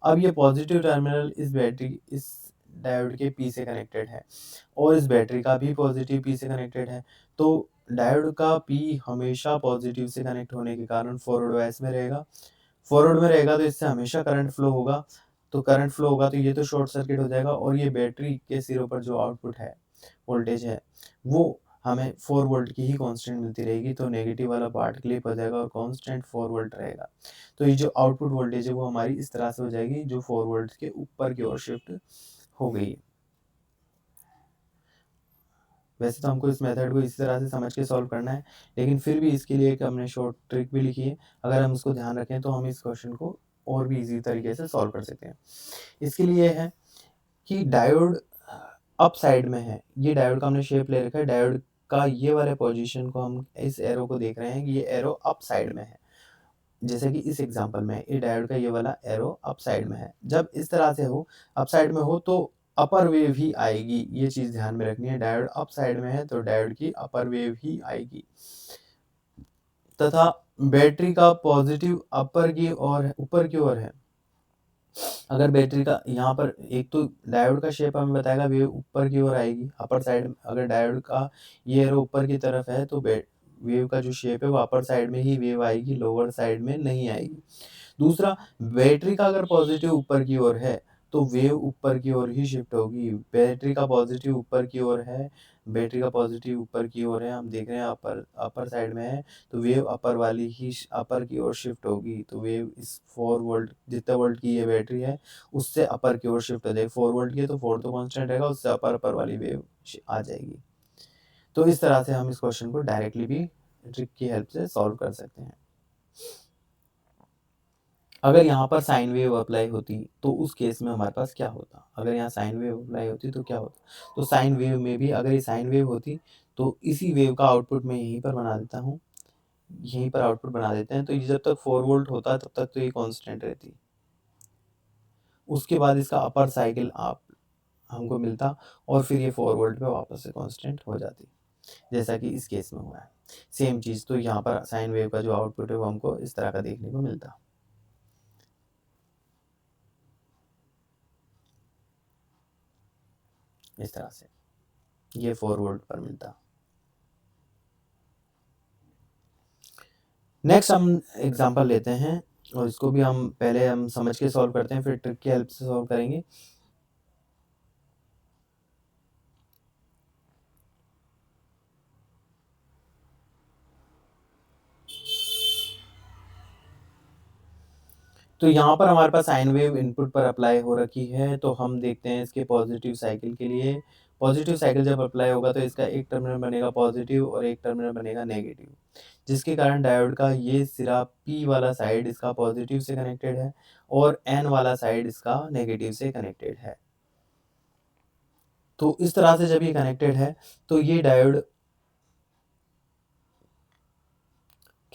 अब ये पॉजिटिव टर्मिनल इस बैटरी इस डायोड के पी से कनेक्टेड है और इस बैटरी का भी पॉजिटिव पी से कनेक्टेड है। तो डायोड का पी हमेशा पॉजिटिव से कनेक्ट होने के कारण फॉरवर्ड बायस में रहेगा। फॉरवर्ड में रहेगा तो इससे हमेशा करंट फ्लो होगा। तो करंट फ्लो होगा तो ये तो शॉर्ट सर्किट हो जाएगा और ये बैटरी के सिरों पर जो आउटपुट है वोल्टेज है वो हमें 4 वोल्ट की ही कांस्टेंट मिलती रहेगी। तो नेगेटिव वाला पार्ट क्लिप हो जाएगा और कांस्टेंट 4 वोल्ट रहेगा। तो ये जो आउटपुट वोल्टेज है वो हमारी इस तरह से हो जाएगी जो 4 वोल्ट के ऊपर की ओर शिफ्ट हो गई है। वैसे तो हमको इस मेथड को इसी तरह से समझ के सॉल्व करना है, लेकिन फिर भी इसके लिए एक हमने शॉर्ट ट्रिक भी लिखी है। अगर हम उसको ध्यान रखें तो हम इस क्वेश्चन को और भी इजी तरीके से सॉल्व कर सकते हैं। इसके लिए है कि डायोड अप साइड में है। ये डायोड का हमने शेप ले रखा है। डायोड का ये वाले पोजीशन को हम इस एरो को देख रहे हैं कि ये एरो अप साइड में है। जैसे कि इस एग्जांपल में ये डायोड का ये वाला एरो अप साइड में है। जब इस तरह से हो अप साइड में हो तो अपर वेव ही आएगी। ये चीज ध्यान में रखनी है। डायोड अप साइड में है तो डायोड की अपर वेव ही आएगी तथा बैटरी का पॉजिटिव अपर की ओर ऊपर की ओर है। अगर बैटरी का यहाँ पर एक तो डायोड का शेप हमें बताएगा वेव ऊपर की ओर आएगी अपर साइड। अगर डायोड का ये एरो ऊपर की तरफ है तो वेव का जो शेप है वो अपर साइड में ही वेव आएगी, लोअर साइड में नहीं आएगी। दूसरा, बैटरी का अगर पॉजिटिव ऊपर की ओर है तो वेव ऊपर की ओर ही शिफ्ट होगी। बैटरी का पॉजिटिव ऊपर की ओर है, बैटरी का पॉजिटिव ऊपर की ओर है, हम देख रहे हैं अपर साइड में है तो वेव अपर वाली ही अपर की ओर शिफ्ट होगी। तो वेव इस 4 वोल्ट जितना वोल्ट की ये बैटरी है उससे अपर की ओर शिफ्ट हो जाएगी। 4 वोल्ट की है तो 4 तो कांस्टेंट रहेगा, उससे अपर वाली वेव आ जाएगी। तो इस तरह से हम इस क्वेश्चन को डायरेक्टली भी ट्रिक की हेल्प से सॉल्व कर सकते हैं। अगर यहाँ पर साइन वेव अप्लाई होती तो उस केस में हमारे पास क्या होता? अगर यहाँ साइन वेव अप्लाई होती तो क्या होता? तो साइन वेव में भी अगर ये साइन वेव होती तो इसी वेव का आउटपुट मैं यहीं पर बना देता हूँ, यहीं पर आउटपुट बना देते हैं। तो ये जब तक 4 वोल्ट होता तब तक तो ये कांस्टेंट रहती। उसके बाद इसका अपर साइकिल आप हमको मिलता और फिर ये 4 वोल्ट पे वापस से कांस्टेंट हो जाती, जैसा कि इस केस में हुआ है। सेम चीज़ तो यहाँ पर साइन वेव का जो आउटपुट है वो हमको इस तरह का देखने को मिलता, इस तरह से ये 4 वोल्ट पर मिलता। नेक्स्ट हम एग्जांपल लेते हैं और इसको भी हम पहले हम समझ के सॉल्व करते हैं, फिर ट्रिक की हेल्प से सॉल्व करेंगे। तो यहाँ पर हमारे पास साइन वेव इनपुट पर अप्लाई हो रखी है। तो हम देखते हैं इसके पॉजिटिव साइकिल के लिए। पॉजिटिव साइकिल जब अप्लाई होगा तो इसका एक टर्मिनल बनेगा पॉजिटिव और एक टर्मिनल बनेगा नेगेटिव, जिसके कारण डायोड का ये सिरा P वाला साइड इसका पॉजिटिव से कनेक्टेड है और N वाला साइड इसका नेगेटिव से कनेक्टेड है। तो इस तरह से जब ये कनेक्टेड है तो ये डायोड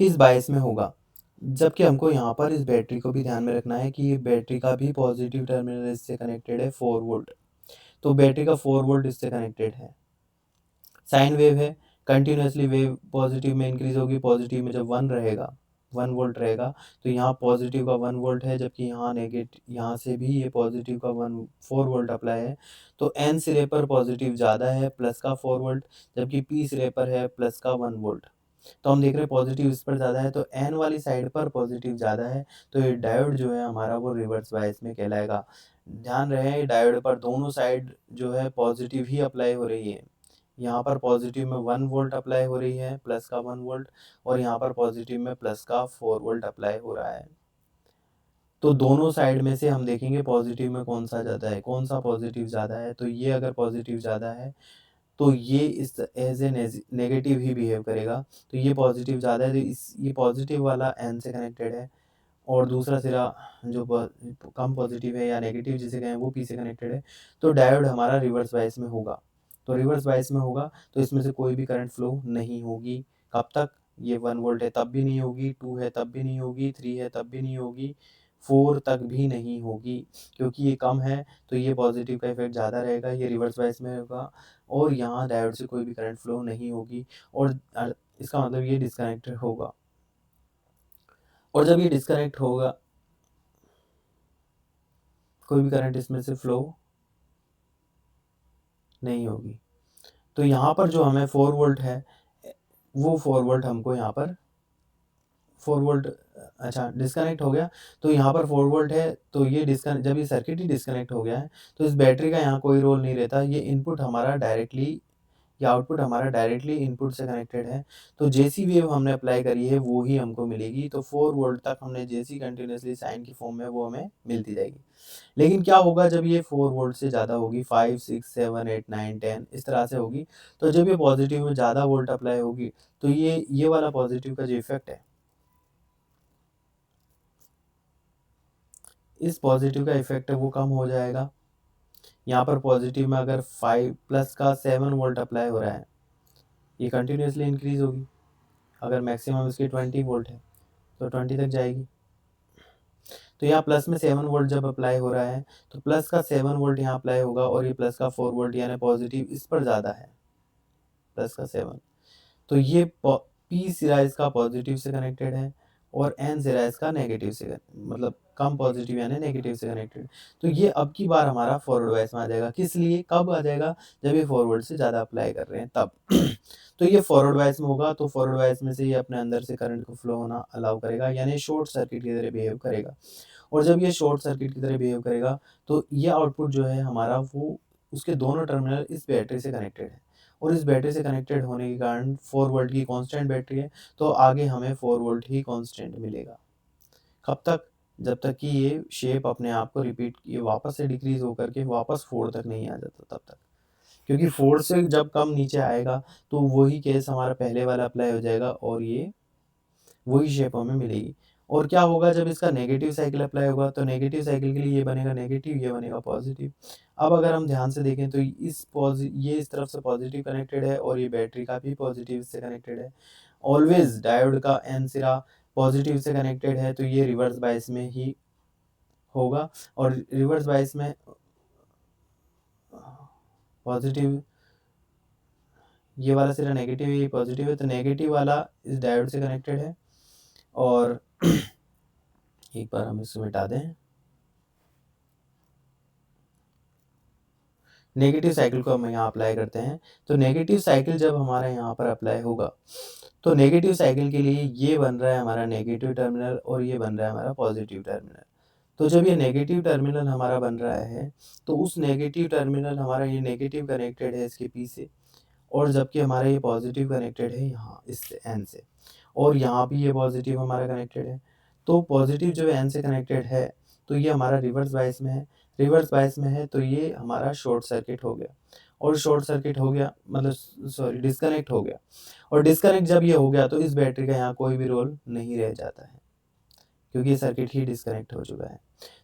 किस बायस में होगा? जबकि हमको यहाँ पर इस बैटरी को भी ध्यान में रखना है कि ये बैटरी का भी पॉजिटिव टर्मिनल इससे कनेक्टेड है 4 वोल्ट। तो बैटरी का 4 वोल्ट इससे कनेक्टेड है। साइन वेव है, कंटिन्यूसली वेव पॉजिटिव में इंक्रीज होगी। पॉजिटिव में जब 1 रहेगा 1 वोल्ट रहेगा तो यहाँ पॉजिटिव का 1 वोल्ट है, जबकि यहाँ नेगेटिव यहाँ से भी ये पॉजिटिव का 4 वोल्ट अप्लाई है। तो एन सिरे पर पॉजिटिव ज़्यादा है प्लस का 4 वोल्ट, जबकि पी सिरे पर है प्लस का 1 वोल्ट। तो हम देख रहे हैं पॉजिटिव इस पर ज़्यादा है तो एन वाली साइड पर पॉजिटिव ज़्यादा है। तो ये डायोड जो है हमारा वो रिवर्स बायस में कहलाएगा। ध्यान रहे डायोड पर दोनों साइड जो है पॉजिटिव ही अप्लाई हो रही है। यहाँ पर पॉजिटिव में 1 वोल्ट अप्लाई हो रही है प्लस का 1 वोल्ट और यहाँ पर पॉजिटिव में प्लस का 4 वोल्ट अप्लाई हो रहा है। तो दोनों साइड में से हम देखेंगे पॉजिटिव में कौन सा ज़्यादा है, कौन सा पॉजिटिव ज़्यादा है। तो ये अगर पॉजिटिव ज़्यादा है तो ये इस एज ए नेगेटिव ही बिहेव करेगा। तो ये पॉजिटिव ज़्यादा है तो ये पॉजिटिव वाला एन से कनेक्टेड है और दूसरा सिरा जो कम पॉजिटिव है या नेगेटिव जिसे कहें वो पी से कनेक्टेड है। तो डायोड हमारा रिवर्स बायस में होगा। तो रिवर्स बायस में होगा तो इसमें से कोई भी करंट फ्लो नहीं होगी। कब तक? ये 1 वोल्ट है तब भी नहीं होगी, 2 है तब भी नहीं होगी, 3 है तब भी नहीं होगी, 4 तक भी नहीं होगी। क्योंकि ये कम है तो ये पॉजिटिव का इफेक्ट ज़्यादा रहेगा, ये रिवर्स बायस में होगा और यहाँ डायोड से कोई भी करंट फ्लो नहीं होगी और इसका मतलब ये डिस्कनेक्टेड होगा। और जब ये डिस्कनेक्ट होगा, कोई भी करंट इसमें से फ्लो नहीं होगी। तो यहाँ पर जो हमें 4 वोल्ट है, वो 4 वोल्ट हमको यहाँ पर 4 वोल्ट, अच्छा डिस्कनेक्ट हो गया, तो यहाँ पर 4 वोल्ट है, तो ये डिस्कनेक्ट, जब ये सर्किट ही डिस्कनेक्ट हो गया है तो इस बैटरी का यहाँ कोई रोल नहीं रहता। ये इनपुट हमारा डायरेक्टली, या आउटपुट हमारा डायरेक्टली इनपुट से कनेक्टेड है। तो जैसी वेव हमने अप्लाई करी है वो ही हमको मिलेगी। तो 4 वोल्ट तक हमने जैसी कंटिन्यूसली साइन की फॉर्म में वो हमें मिलती जाएगी। लेकिन क्या होगा जब ये 4 वोल्ट से ज़्यादा होगी, 5, 6, 7, 8, 9, 10 इस तरह से होगी, तो जब ये पॉजिटिव में ज़्यादा वोल्ट अप्लाई होगी तो ये वाला पॉजिटिव का जो इफेक्ट है, इस पॉजिटिव का इफेक्ट है वो कम हो जाएगा। यहाँ पर पॉजिटिव में अगर 5 प्लस का 7 वोल्ट अप्लाई हो रहा है, ये कंटिन्यूसली इंक्रीज होगी। अगर मैक्सिमम इसकी 20 वोल्ट है तो 20 तक जाएगी। तो यहाँ प्लस में 7 वोल्ट जब अप्लाई हो रहा है तो प्लस का 7 वोल्ट यहाँ अप्लाई होगा, और ये प्लस का 4 वोल्ट यानी पॉजिटिव इस पर ज़्यादा है, प्लस का 7। तो ये पी सिरा इसका पॉजिटिव से कनेक्टेड है और एन सिरा इसका नेगेटिव से, मतलब कम पॉजिटिव यानी नेगेटिव से कनेक्टेड। तो ये अब की बार हमारा फॉरवर्ड वाइस में आ जाएगा। किस लिए, कब आ जाएगा, जब ये फॉरवर्ड से ज़्यादा अप्लाई कर रहे हैं तब। तो ये फॉरवर्ड वाइस में होगा, तो फॉरवर्ड वाइस में से ये अपने अंदर से करंट को फ्लो होना अलाउ करेगा, यानी शॉर्ट सर्किट की तरह बिहेव करेगा। और जब ये शॉर्ट सर्किट की तरह बिहेव करेगा तो ये आउटपुट जो है हमारा, वो उसके दोनों टर्मिनल इस बैटरी से कनेक्टेड है, और इस बैटरी से कनेक्टेड होने के कारण 4 वोल्ट की कांस्टेंट बैटरी है, तो आगे हमें 4 वोल्ट ही कांस्टेंट मिलेगा। कब तक, जब तक कि ये शेप अपने आप को रिपीट, ये वापस से डिक्रीज होकर के वापस 4 तक नहीं आ जाता तब तक। क्योंकि 4 से जब कम नीचे आएगा तो वही केस हमारा पहले वाला अप्लाई हो जाएगा और ये वही शेप हमें मिलेगी। और क्या होगा जब इसका नेगेटिव साइकिल अप्लाई होगा, तो नेगेटिव साइकिल के लिए ये बनेगा नेगेटिव, ये बनेगा पॉजिटिव। अब अगर हम ध्यान से देखें तो ये इस तरफ से पॉजिटिव कनेक्टेड है और ये बैटरी का भी पॉजिटिव से कनेक्टेड है। ऑलवेज डायोड का एन सिरा पॉजिटिव से कनेक्टेड है, तो ये रिवर्स बायस में ही होगा। और रिवर्स बायस में पॉजिटिव, ये वाला सिरा नेगेटिव है, ये पॉजिटिव है, तो नेगेटिव वाला इस डायोड से कनेक्टेड है। और एक बार हम इसको मिटा दें, नेगेटिव साइकिल को हम यहाँ अप्लाई करते हैं। तो नेगेटिव साइकिल जब हमारा यहाँ पर अप्लाई होगा, तो नेगेटिव साइकिल के लिए ये बन रहा है हमारा नेगेटिव टर्मिनल और ये बन रहा है हमारा पॉजिटिव टर्मिनल। तो जब ये नेगेटिव टर्मिनल हमारा बन रहा है तो उस नेगेटिव टर्मिनल, हमारा ये नेगेटिव कनेक्टेड है इसके पी से, और जबकि हमारा ये पॉजिटिव कनेक्टेड है यहाँ इससे एन से, और यहाँ भी ये पॉजिटिव हमारा कनेक्टेड है। तो पॉजिटिव जो एन से कनेक्टेड है तो ये हमारा रिवर्स बायस में है, रिवर्स बायस में है तो ये हमारा शॉर्ट सर्किट हो गया। और शॉर्ट सर्किट हो गया मतलब सॉरी डिस्कनेक्ट हो गया। और डिस्कनेक्ट जब ये हो गया तो इस बैटरी का यहाँ कोई भी रोल नहीं रह जाता है, क्योंकि ये सर्किट ही डिस्कनेक्ट हो चुका है।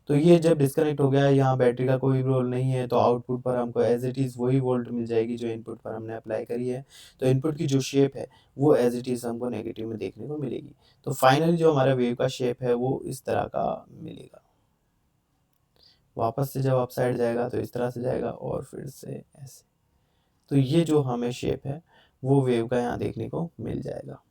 तो ये जब डिस्कनेक्ट हो गया है, यहाँ बैटरी का कोई रोल नहीं है, तो आउटपुट पर हमको एज इट इज़ वही वोल्ट मिल जाएगी जो इनपुट पर हमने अप्लाई करी है। तो इनपुट की जो शेप है वो एज इट इज़ हमको नेगेटिव में देखने को मिलेगी। तो फाइनली जो हमारा वेव का शेप है वो इस तरह का मिलेगा। वापस से जब अप साइड जाएगा तो इस तरह से जाएगा और फिर से ऐसे। तो ये जो हमें शेप है वो वेव का यहाँ देखने को मिल जाएगा।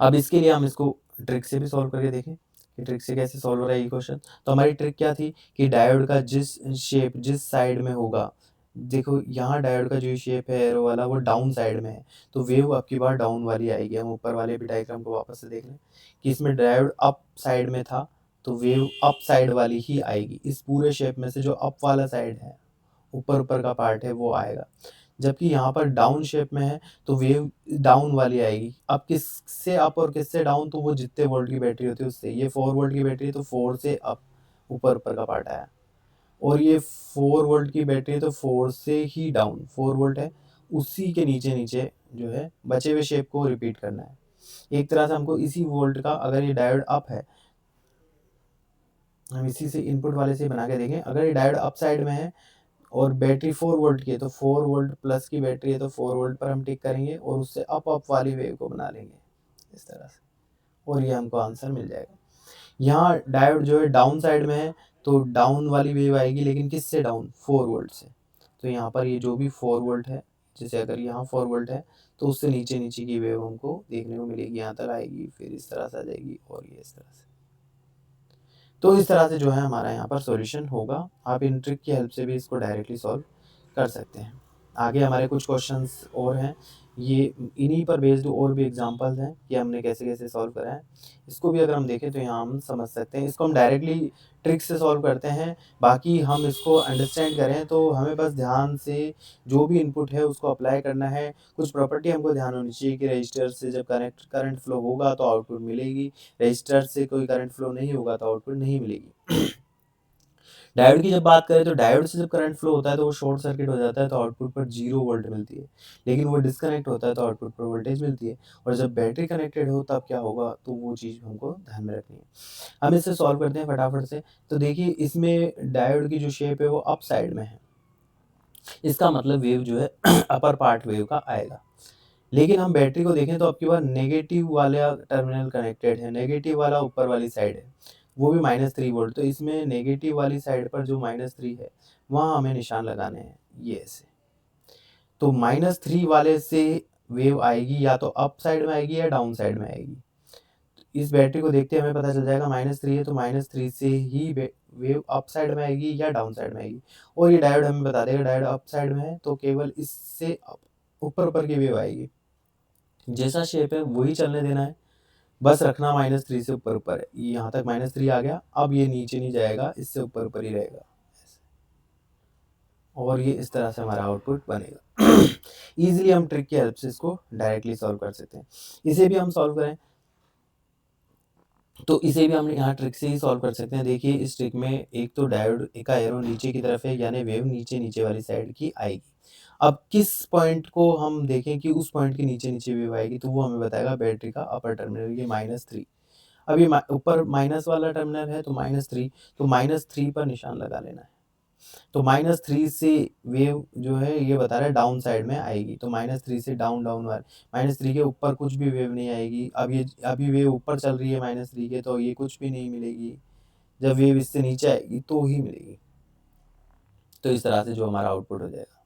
अब इसके लिए हम इसको ट्रिक से भी सॉल्व करके देखें कि ट्रिक से कैसे सॉल्व हो रहा है ये क्वेश्चन। तो हमारी ट्रिक क्या थी कि डायोड का जिस शेप जिस साइड में होगा, देखो यहाँ डायोड का जो शेप है एरो वाला वो डाउन साइड में है, तो वेव अब की बार डाउन वाली आएगी। हम ऊपर वाले भी डायग्राम को वापस से देख लें कि इसमें डायोड अप साइड में था तो वेव अप साइड वाली ही आएगी। इस पूरे शेप में से जो अप वाला साइड है, ऊपर ऊपर का पार्ट है वो आएगा। जबकि यहाँ पर डाउन शेप में है तो वेव डाउन वाली आएगी। अब किससे अप और किससे डाउन, तो वो जितने वोल्ट की बैटरी होती है उससे। ये 4 वोल्ट की बैटरी है तो 4 से अप ऊपर ऊपर का पार्ट आया, और ये 4 वोल्ट की बैटरी है तो 4 से ही डाउन, 4 वोल्ट है उसी के नीचे नीचे जो है बचे हुए शेप को रिपीट करना है। एक तरह से हमको इसी वोल्ट का, अगर ये डायोड अप है, हम इसी से इनपुट वाले से बना के देखें। अगर ये डायोड अप साइड में है और बैटरी 4 वोल्ट की है तो 4 वोल्ट प्लस की बैटरी है तो 4 वोल्ट पर हम टिक करेंगे और उससे अप वाली वेव को बना लेंगे इस तरह से, और ये हमको आंसर मिल जाएगा। यहाँ डायोड जो है डाउन साइड में है तो डाउन वाली वेव आएगी, लेकिन किससे डाउन, 4 वोल्ट से। तो यहाँ पर ये जो भी 4 वोल्ट है जैसे अगर यहाँ 4 वोल्ट है तो उससे नीचे नीचे की वेव हमको देखने को मिलेगी, यहाँ तक आएगी, फिर इस तरह से आ जाएगी और ये इस तरह से। तो इस तरह से जो है हमारा यहाँ पर सॉल्यूशन होगा। आप इन ट्रिक की हेल्प से भी इसको डायरेक्टली सॉल्व कर सकते हैं। आगे हमारे कुछ क्वेश्चंस और हैं, ये इन्हीं पर बेस्ड और भी एग्जांपल्स हैं कि हमने कैसे कैसे सॉल्व करा है। इसको भी अगर हम देखें तो यहाँ हम समझ सकते हैं। इसको हम डायरेक्टली ट्रिक से सॉल्व करते हैं, बाकी हम इसको अंडरस्टैंड करें तो हमें बस ध्यान से जो भी इनपुट है उसको अप्लाई करना है। कुछ प्रॉपर्टी हमको ध्यान होनी चाहिए कि रजिस्टर से जब करंट फ्लो होगा तो आउटपुट मिलेगी, रजिस्टर से कोई करंट फ्लो नहीं होगा तो आउटपुट नहीं मिलेगी। डायोड की जब बात करें तो डायोड से जब करंट फ्लो होता है तो वो शॉर्ट सर्किट हो जाता है तो आउटपुट पर 0 वोल्ट मिलती है, लेकिन वो डिस्कनेक्ट होता है तो आउटपुट पर वोल्टेज मिलती है। और जब बैटरी कनेक्टेड हो तब क्या होगा, तो वो चीज़ हमको ध्यान में रखनी है। हम इसे सॉल्व करते हैं फटाफट से। तो देखिए इसमें डायोड की जो शेप है वो अप साइड में है, इसका मतलब वेव जो है अपर पार्ट वेव का आएगा। लेकिन हम बैटरी को देखें तो आपके पास नेगेटिव वाला टर्मिनल कनेक्टेड है, नेगेटिव वाला ऊपर वाली साइड है, वो भी -3 वोल्ट। तो इसमें नेगेटिव वाली साइड पर जो -3 है वहाँ हमें निशान लगाने हैं, ये ऐसे। तो -3 वाले से वेव आएगी या तो अप साइड में आएगी या डाउन साइड में आएगी। इस बैटरी को देखते हमें पता चल जाएगा -3 है तो -3 से ही वेव अप साइड में आएगी या डाउन साइड में आएगी। और ये डायोड हमें बता देगा डायोड अप साइड में है तो केवल इससे ऊपर ऊपर की वेव आएगी। जैसा शेप है वही चलने देना है, बस रखना -3 से ऊपर ऊपर है। यहाँ तक -3 आ गया, अब ये नीचे नहीं जाएगा, इससे ऊपर ऊपर ही रहेगा और ये इस तरह से हमारा आउटपुट बनेगा। इजीली हम ट्रिक की हेल्प से इसको डायरेक्टली सॉल्व कर सकते हैं। इसे भी हम सॉल्व करें तो इसे भी हम यहाँ ट्रिक से ही सॉल्व कर सकते हैं। देखिए इस ट्रिक में एक तो डायोड का एरो नीचे की तरफ है, यानी वेव नीचे नीचे वाली साइड की आएगी। अब किस पॉइंट को हम देखें कि उस पॉइंट के नीचे नीचे वेव आएगी, तो वो हमें बताएगा बैटरी का अपर टर्मिनल, ये -3। अब ये ऊपर माइनस वाला टर्मिनल है तो -3, तो -3 पर निशान लगा लेना है। तो -3 से वेव जो है ये बता रहा है डाउन साइड में आएगी, तो -3 से डाउन डाउन वाले -3 के ऊपर कुछ भी वेव नहीं आएगी। अब ये अभी वेव ऊपर चल रही है -3 के, तो ये कुछ भी नहीं मिलेगी। जब वेव इससे नीचे आएगी तो ही मिलेगी। तो इस तरह से जो हमारा आउटपुट हो जाएगा।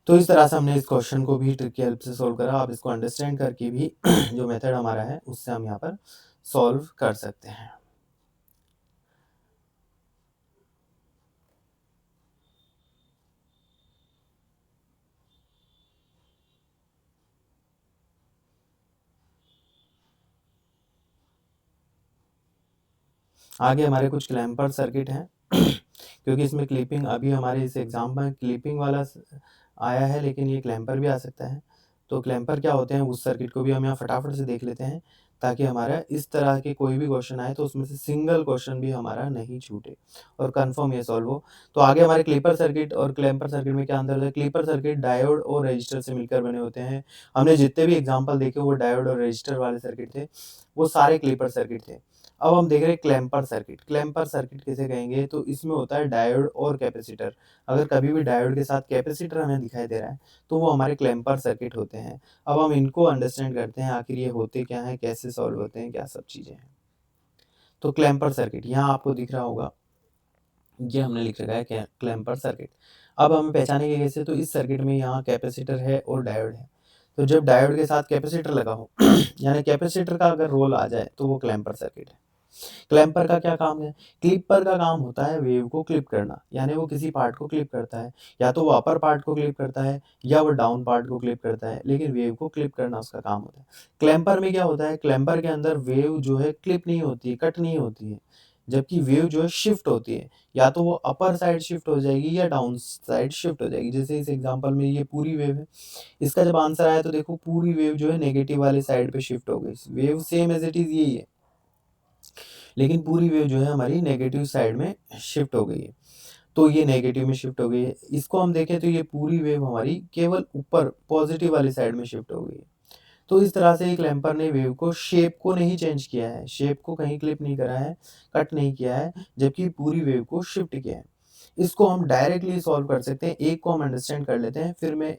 तो इस तरह से हमने इस क्वेश्चन को भी ट्रिक की हेल्प से सॉल्व करा। आप इसको अंडरस्टैंड करके भी जो मेथड हमारा है उससे हम यहाँ पर सॉल्व कर सकते हैं। आगे हमारे कुछ क्लैम्पर सर्किट हैं क्योंकि इसमें क्लिपिंग अभी हमारे इस एग्जाम में क्लिपिंग वाला आया है, लेकिन ये क्लैम्पर भी आ सकता है। तो क्लैम्पर क्या होते हैं उस सर्किट को भी हम यहाँ फटाफट से देख लेते हैं, ताकि हमारा इस तरह के कोई भी क्वेश्चन आए तो उसमें से सिंगल क्वेश्चन भी हमारा नहीं छूटे और कंफर्म ये सॉल्व हो। तो आगे हमारे क्लिपर सर्किट और क्लैम्पर सर्किट में क्या अंतर होता है। क्लिपर सर्किट डायोड और रजिस्टर से मिलकर बने होते हैं। हमने जितने भी एग्जाम्पल देखे वो डायोड और रजिस्टर वाले सर्किट थे, वो सारे क्लिपर सर्किट थे। अब हम देख रहे हैं क्लैम्पर सर्किट। क्लैम्पर सर्किट किसे कहेंगे, तो इसमें होता है डायोड और कैपेसिटर। अगर कभी भी डायोड के साथ कैपेसिटर हमें दिखाई दे रहा है तो वो हमारे क्लैम्पर सर्किट होते हैं। अब हम इनको अंडरस्टैंड करते हैं, आखिर ये होते क्या हैं, कैसे सॉल्व होते हैं, क्या सब चीज़ें हैं। तो क्लैम्पर सर्किट यहाँ आपको दिख रहा होगा, ये हमने लिख रखा है क्लैम्पर सर्किट। अब हमें पहचानेंगे कैसे, तो इस सर्किट में यहाँ कैपेसिटर है और डायोड है। तो जब डायोड के साथ कैपेसिटर लगा हो यानी कैपेसिटर का अगर रोल आ जाए तो वो क्लैम्पर सर्किट है। क्लैम्पर का क्या काम है, क्लिपर का काम होता है वेव को क्लिप करना, यानी वो किसी पार्ट को क्लिप करता है, या तो वो अपर पार्ट को क्लिप करता है या वो डाउन पार्ट को क्लिप करता है, लेकिन वेव को क्लिप करना उसका काम होता है। क्लैम्पर में क्या होता है, क्लैम्पर के अंदर वेव जो है क्लिप नहीं होती है, कट नहीं होती है, जबकि वेव जो है शिफ्ट होती है, या तो वो अपर साइड शिफ्ट हो जाएगी या डाउन साइड शिफ्ट हो जाएगी। जैसे इस एग्जांपल में ये पूरी वेव है, इसका जब आंसर आया तो देखो पूरी वेव जो है नेगेटिव वाले साइड पे शिफ्ट हो गई। Wave same as it is यही है, लेकिन पूरी वेव जो है हमारी नेगेटिव साइड में शिफ्ट हो गई है। तो ये नेगेटिव में शिफ्ट हो गई है। इसको हम देखें तो ये पूरी वेव हमारी केवल ऊपर पॉजिटिव वाली साइड में शिफ्ट हो गई है। तो इस तरह से एक लैम्पर ने वेव को शेप को नहीं चेंज किया है, शेप को कहीं क्लिप नहीं करा है, कट नहीं किया है, जबकि पूरी वेव को शिफ्ट किया है। इसको हम डायरेक्टली सॉल्व कर सकते हैं। एक को हम अंडरस्टैंड कर लेते हैं, फिर मैं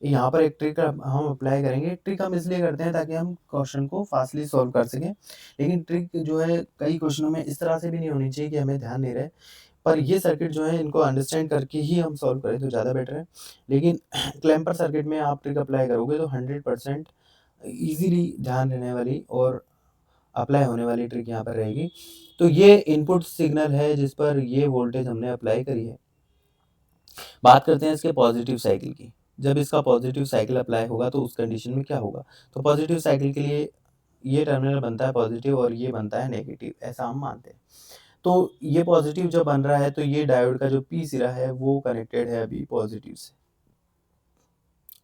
यहाँ पर एक ट्रिक हम अप्लाई करेंगे। ट्रिक हम इसलिए करते हैं ताकि हम क्वेश्चन को फास्टली सॉल्व कर सकें, लेकिन ट्रिक जो है कई क्वेश्चनों में इस तरह से भी नहीं होनी चाहिए कि हमें ध्यान नहीं रहे। पर ये सर्किट जो है इनको अंडरस्टैंड करके ही हम सॉल्व करें तो ज़्यादा बेटर है। लेकिन क्लैम्पर सर्किट में आप ट्रिक अप्लाई करोगे तो 100% ईज़िली ध्यान रहने वाली और अप्लाई होने वाली ट्रिक यहाँ पर रहेगी। तो ये इनपुट सिग्नल है जिस पर ये वोल्टेज हमने अप्लाई करी है। बात करते हैं इसके पॉजिटिव साइकिल की। जब इसका पॉजिटिव साइकिल अप्लाई होगा तो उस कंडीशन में क्या होगा? तो पॉजिटिव साइकिल के लिए ये टर्मिनल बनता है पॉजिटिव और ये बनता है नेगेटिव, ऐसा हम मानते हैं। तो ये पॉजिटिव जब बन रहा है तो ये डायोड का जो पी सिरा है वो कनेक्टेड है अभी पॉजिटिव से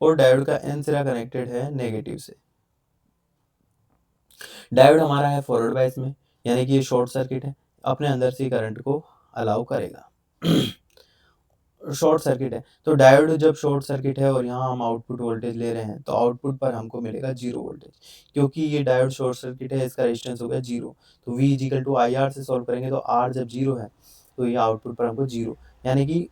और डायोड का एन सिरा कनेक्टेड है नेगेटिव से। डायोड हमारा है फॉरवर्ड बायस में, यानी कि ये शॉर्ट सर्किट है, अपने अंदर से करंट को अलाउ करेगा। शॉर्ट सर्किट है तो डायोड जब शॉर्ट सर्किट है और यहाँ हम आउटपुट वोल्टेज ले रहे हैं तो आउटपुट पर हमको मिलेगा 0 वोल्टेज, क्योंकि ये डायोड शॉर्ट सर्किट है, इसका रेजिस्टेंस हो गया 0। तो V equal to I R से सॉल्व करेंगे तो R जब 0 है तो ये आउटपुट पर हमको 0, यानी कि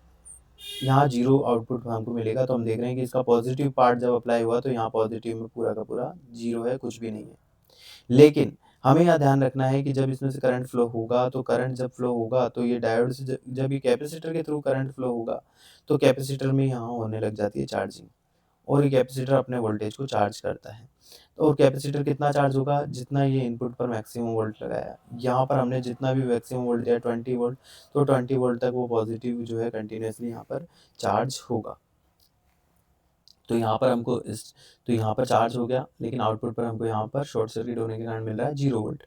यहाँ 0 आउटपुट पर हमको मिलेगा। तो हम देख रहे हैं कि इसका पॉजिटिव पार्ट जब अप्लाई हुआ तो यहाँ पॉजिटिव में पूरा का पूरा 0 है, कुछ भी नहीं है। लेकिन हमें यहाँ ध्यान रखना है कि जब इसमें से करंट फ्लो होगा तो करंट जब फ्लो होगा तो ये डायोड से जब ये कैपेसिटर के थ्रू करंट फ्लो होगा तो कैपेसिटर में यहाँ होने लग जाती है चार्जिंग और ये कैपेसिटर अपने वोल्टेज को चार्ज करता है। और कैपेसिटर कितना चार्ज होगा? जितना ये इनपुट पर मैक्सिमम वोल्ट लगाया, यहाँ पर हमने जितना भी मैक्सिमम वोल्ट दिया 20 वोल्ट, तो 20 वोल्ट तक वो पॉजिटिव जो है कंटिन्यूसली यहाँ पर चार्ज होगा। तो यहाँ पर हमको तो यहाँ पर चार्ज हो गया, लेकिन आउटपुट पर हमको यहाँ पर शॉर्ट सर्किट होने के कारण मिल रहा है 0 वोल्ट।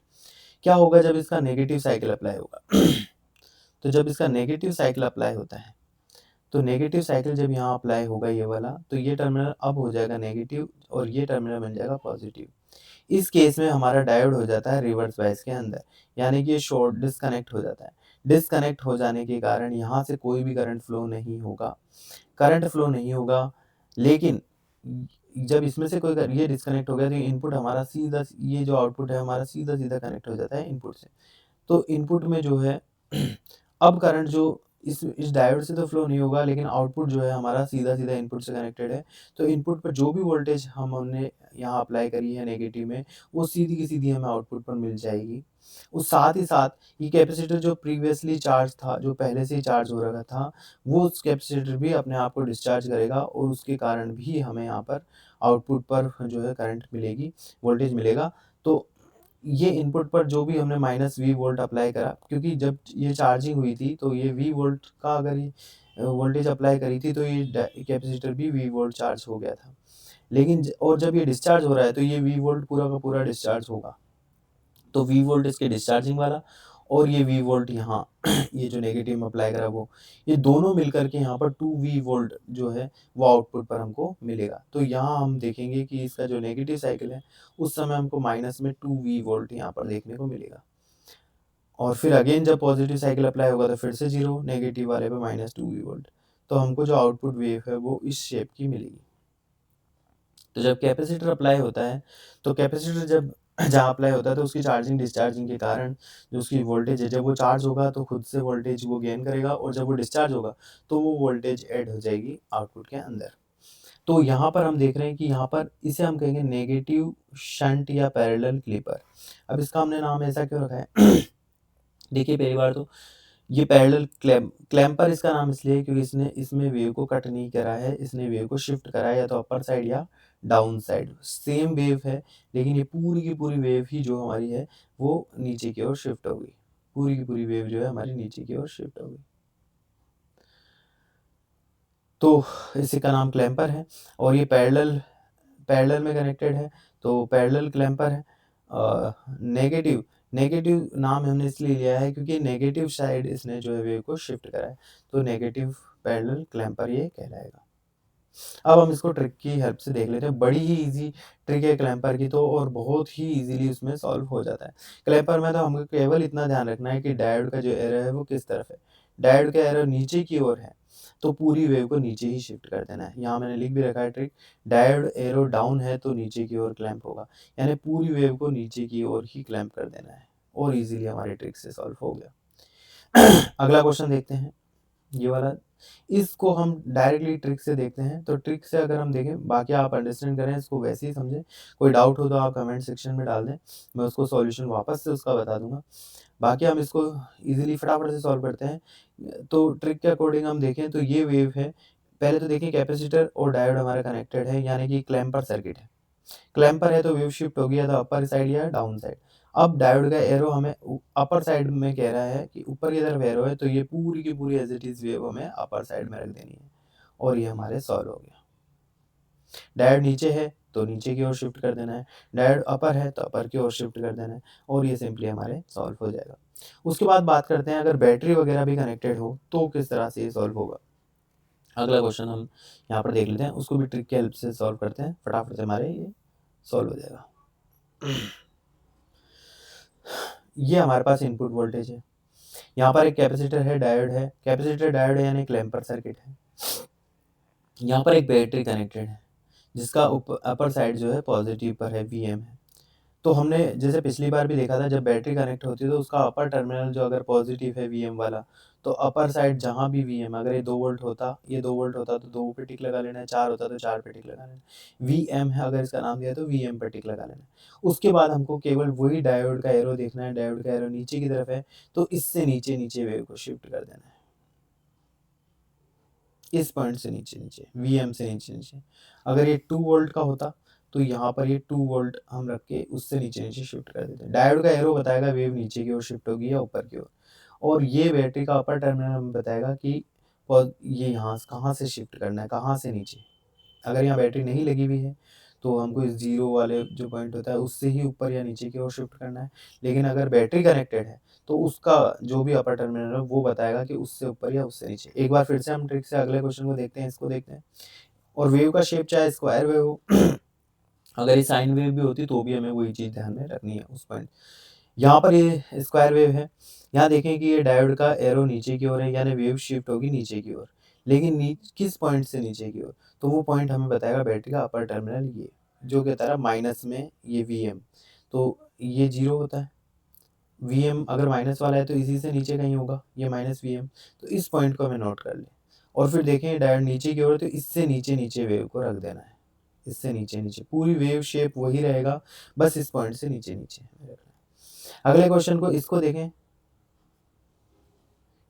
क्या होगा जब इसका नेगेटिव साइकिल अप्लाई होगा? तो जब इसका नेगेटिव साइकिल अप्लाई होता है तो नेगेटिव साइकिल जब यहाँ अप्लाई होगा ये वाला, तो ये टर्मिनल अब हो जाएगा नेगेटिव और ये टर्मिनल बन जाएगा पॉजिटिव। इस केस में हमारा डायोड हो जाता है रिवर्स बायस के अंदर, यानी कि ये शॉर्ट डिस्कनेक्ट हो जाता है। डिस्कनेक्ट हो जाने के कारण यहाँ से कोई भी करंट फ्लो नहीं होगा, लेकिन जब इसमें से कोई ये डिस्कनेक्ट हो गया तो इनपुट हमारा सीधा, ये जो आउटपुट है हमारा सीधा सीधा कनेक्ट हो जाता है इनपुट से। तो इनपुट में जो है अब करंट जो इस डायोड से तो फ्लो नहीं होगा, लेकिन आउटपुट जो है हमारा सीधा सीधा इनपुट से कनेक्टेड है। तो इनपुट पर जो भी वोल्टेज हमने यहाँ अप्लाई करी है नेगेटिव में, वो सीधी की सीधी हमें आउटपुट पर मिल जाएगी। उस साथ ही साथ ये कैपेसिटर जो प्रीवियसली चार्ज था, जो पहले से ही चार्ज हो रखा था, वो उस कैपेसिटर भी अपने आप को डिस्चार्ज करेगा और उसके कारण भी हमें यहाँ पर आउटपुट पर जो है करंट मिलेगी, वोल्टेज मिलेगा। तो ये इनपुट पर जो भी हमने -V वोल्ट अप्लाई करा, क्योंकि जब ये चार्जिंग हुई थी तो ये V वोल्ट का अगर ये वोल्टेज अप्लाई करी थी तो ये कैपेसिटर भी V वोल्ट चार्ज हो गया था। लेकिन और जब ये डिस्चार्ज हो रहा है तो ये V वोल्ट पूरा का पूरा डिस्चार्ज होगा। तो V वोल्ट इसके डिस्चार्जिंग वाला और ये V वोल्ट यहाँ ये जो नेगेटिव में अप्लाई करा वो, ये दोनों मिलकर के यहाँ पर 2V वोल्ट जो है वो आउटपुट पर हमको मिलेगा। तो यहाँ हम देखेंगे कि इसका जो नेगेटिव साइकिल है उस समय हमको माइनस में 2V वोल्ट यहाँ पर देखने को मिलेगा। और फिर अगेन जब पॉजिटिव साइकिल अप्लाई होगा तो फिर से 0, नेगेटिव वाले पे -2V वोल्ट। तो हमको जो आउटपुट वेव है वो इस शेप की मिलेगी। तो जब कैपेसिटर अप्लाई होता है तो कैपेसिटर जब जहाँ अप्लाई होता है तो उसकी चार्जिंग डिस्चार्जिंग के कारण जो उसकी वोल्टेज है, जब वो चार्ज होगा तो खुद से वोल्टेज वो गेन करेगा और जब वो डिस्चार्ज होगा तो वो वोल्टेज ऐड हो जाएगी आउटपुट के अंदर। तो यहाँ पर हम देख रहे हैं कि यहाँ पर इसे हम कहेंगे नेगेटिव शंट या पैरेलल क्लिपर। अब इसका हमने नाम ऐसा क्यों रखा है? देखिए पहली बार तो ये पैरेलल क्लैम्पर इसका नाम इसलिए है क्योंकि इसने इसमें वेव को कट नहीं करा है, इसने वेव को शिफ्ट करा है या तो अपर साइड या डाउन साइड। सेम वेव है लेकिन ये पूरी की पूरी वेव ही जो हमारी है वो नीचे की ओर शिफ्ट हो गई। पूरी की पूरी वेव जो है हमारी नीचे की ओर शिफ्ट हो गई। तो इसी का नाम क्लैम्पर है और ये पैरेलल में कनेक्टेड है तो पैरेलल क्लैम्पर है। नेगेटिव नेगेटिव नाम हमने इसलिए लिया है क्योंकि नेगेटिव साइड इसने जो है वेव को शिफ्ट करा है, तो नेगेटिव पैरेलल क्लैम्पर ये कहलाएगा। अब हम इसको ट्रिक की हेल्प से देख लेते हैं। बड़ी ही इजी ट्रिक है क्लैम्पर की तो, और बहुत ही इजीली उसमें सॉल्व हो जाता है। क्लैम्पर में तो हमको केवल इतना ध्यान रखना है कि डायोड का जो एरर है वो किस तरफ है। डायोड का एरर नीचे की ओर है तो पूरी वेव को नीचे ही शिफ्ट कर देना है। यहाँ मैंने लिख भी रखा है ट्रिक, डायोड एरो डाउन है तो नीचे की ओर क्लैम्प होगा, यानी पूरी वेव को नीचे की ओर ही क्लैम्प कर देना है और इजीली हमारे ट्रिक से सॉल्व हो गया। अगला क्वेश्चन देखते हैं। ये वाला, इसको हम डायरेक्टली ट्रिक से देखते हैं। तो ट्रिक से अगर हम देखें, बाकी आप अंडरस्टैंड करें, इसको वैसे ही समझें। कोई डाउट हो तो आप कमेंट सेक्शन में डाल दें, मैं उसको सॉल्यूशन वापस से उसका बता दूँगा। बाकी हम इसको ईज़िली फटाफट से सॉल्व करते हैं। तो ट्रिक के अकॉर्डिंग हम देखें तो ये वेव है। पहले तो देखिए कैपेसिटर और डायोड हमारा कनेक्टेड है, यानी कि क्लैम्पर सर्किट है। क्लैम्पर है तो वेव शिफ्ट होगी या तो अपर साइड या डाउन साइड। अब डायोड का एरो हमें अपर साइड में कह रहा है कि ऊपर की तरफ एरो है, तो ये पूरी की पूरी एज इट इज वेव हमें अपर साइड में रख देनी है, और ये हमारे सॉल्व हो गया। डायोड नीचे है तो नीचे की ओर शिफ्ट कर देना है, डायोड अपर है तो अपर की ओर शिफ्ट कर देना है, और ये सिंपली हमारे सॉल्व हो जाएगा। उसके बाद बात करते हैं अगर बैटरी वगैरह भी कनेक्टेड हो तो किस तरह से ये सॉल्व होगा। अगला क्वेश्चन हम यहाँ पर देख लेते हैं, उसको भी ट्रिक की हेल्प से सॉल्व करते हैं, फटाफट से हमारे ये सॉल्व हो जाएगा। ये हमारे पास इनपुट वोल्टेज है, यहाँ पर एक कैपेसिटर है, डायोड है, कैपेसिटर डायोड है यानी क्लैम्पर सर्किट है। यहाँ पर एक बैटरी कनेक्टेड है जिसका अपर साइड जो है पॉजिटिव पर है, वीएम है। तो हमने जैसे पिछली बार भी देखा था, जब बैटरी कनेक्ट होती है तो उसका अपर टर्मिनल जो अगर पॉजिटिव है वीएम वाला, तो अपर साइड जहाँ भी वीएम, अगर ये 2 वोल्ट होता, ये 2 वोल्ट होता तो 2 पे टिक लगा लेना है, 4 होता तो 4 पे टिक लगा लेना है। वीएम है अगर इसका नाम दिया तो वीएम पे टिक लगा लेना है। उसके बाद हमको केवल वही डायोड का एरो देखना है, डायोड का एरो नीचे की तरफ है तो इससे नीचे नीचे वेव को शिफ्ट कर देना है, इस पॉइंट से नीचे नीचे, वीएम से नीचे नीचे। अगर ये 2 वोल्ट का होता तो यहाँ पर ये 2 वोल्ट हम रख के उससे नीचे नीचे शिफ्ट कर देते हैं। डायोड का एरो बताएगा वेव नीचे की ओर शिफ्ट होगी या ऊपर की ओर, और ये बैटरी का अपर टर्मिनल हमें बताएगा कि ये यहाँ कहाँ से शिफ्ट करना है, कहाँ से नीचे। अगर यहाँ बैटरी नहीं लगी हुई है तो हमको इस जीरो वाले जो पॉइंट होता है उससे ही ऊपर या नीचे की ओर शिफ्ट करना है। लेकिन अगर बैटरी कनेक्टेड है तो उसका जो भी अपर टर्मिनल है वो बताएगा कि उससे ऊपर या उससे नीचे। एक बार फिर से हम ट्रिक से अगले क्वेश्चन को देखते हैं, इसको देखते हैं। और वेव का शेप चाहे स्क्वायर वेव हो अगर ये साइन वेव भी होती तो भी हमें वही चीज़ ध्यान में रखनी है उस पॉइंट। यहाँ पर ये स्क्वायर वेव है, यहाँ देखें कि ये डायोड का एरो नीचे की ओर है, यानी वेव शिफ्ट होगी नीचे की ओर। लेकिन किस पॉइंट से नीचे की ओर, तो वो पॉइंट हमें बताएगा बैटरी का अपर टर्मिनल, ये जो कहता है माइनस में ये वीएम, तो ये 0 होता है। वीएम अगर माइनस वाला है तो इसी से नीचे कहीं होगा, ये माइनस वीएम, तो इस पॉइंट को हमें नोट कर लें। और फिर देखें डायोड नीचे की ओर, तो इससे नीचे नीचे वेव को रख देना है, इससे नीचे नीचे पूरी वेव शेप वही रहेगा, बस इस पॉइंट से नीचे नीचे रखना है। अगले क्वेश्चन को इसको देखें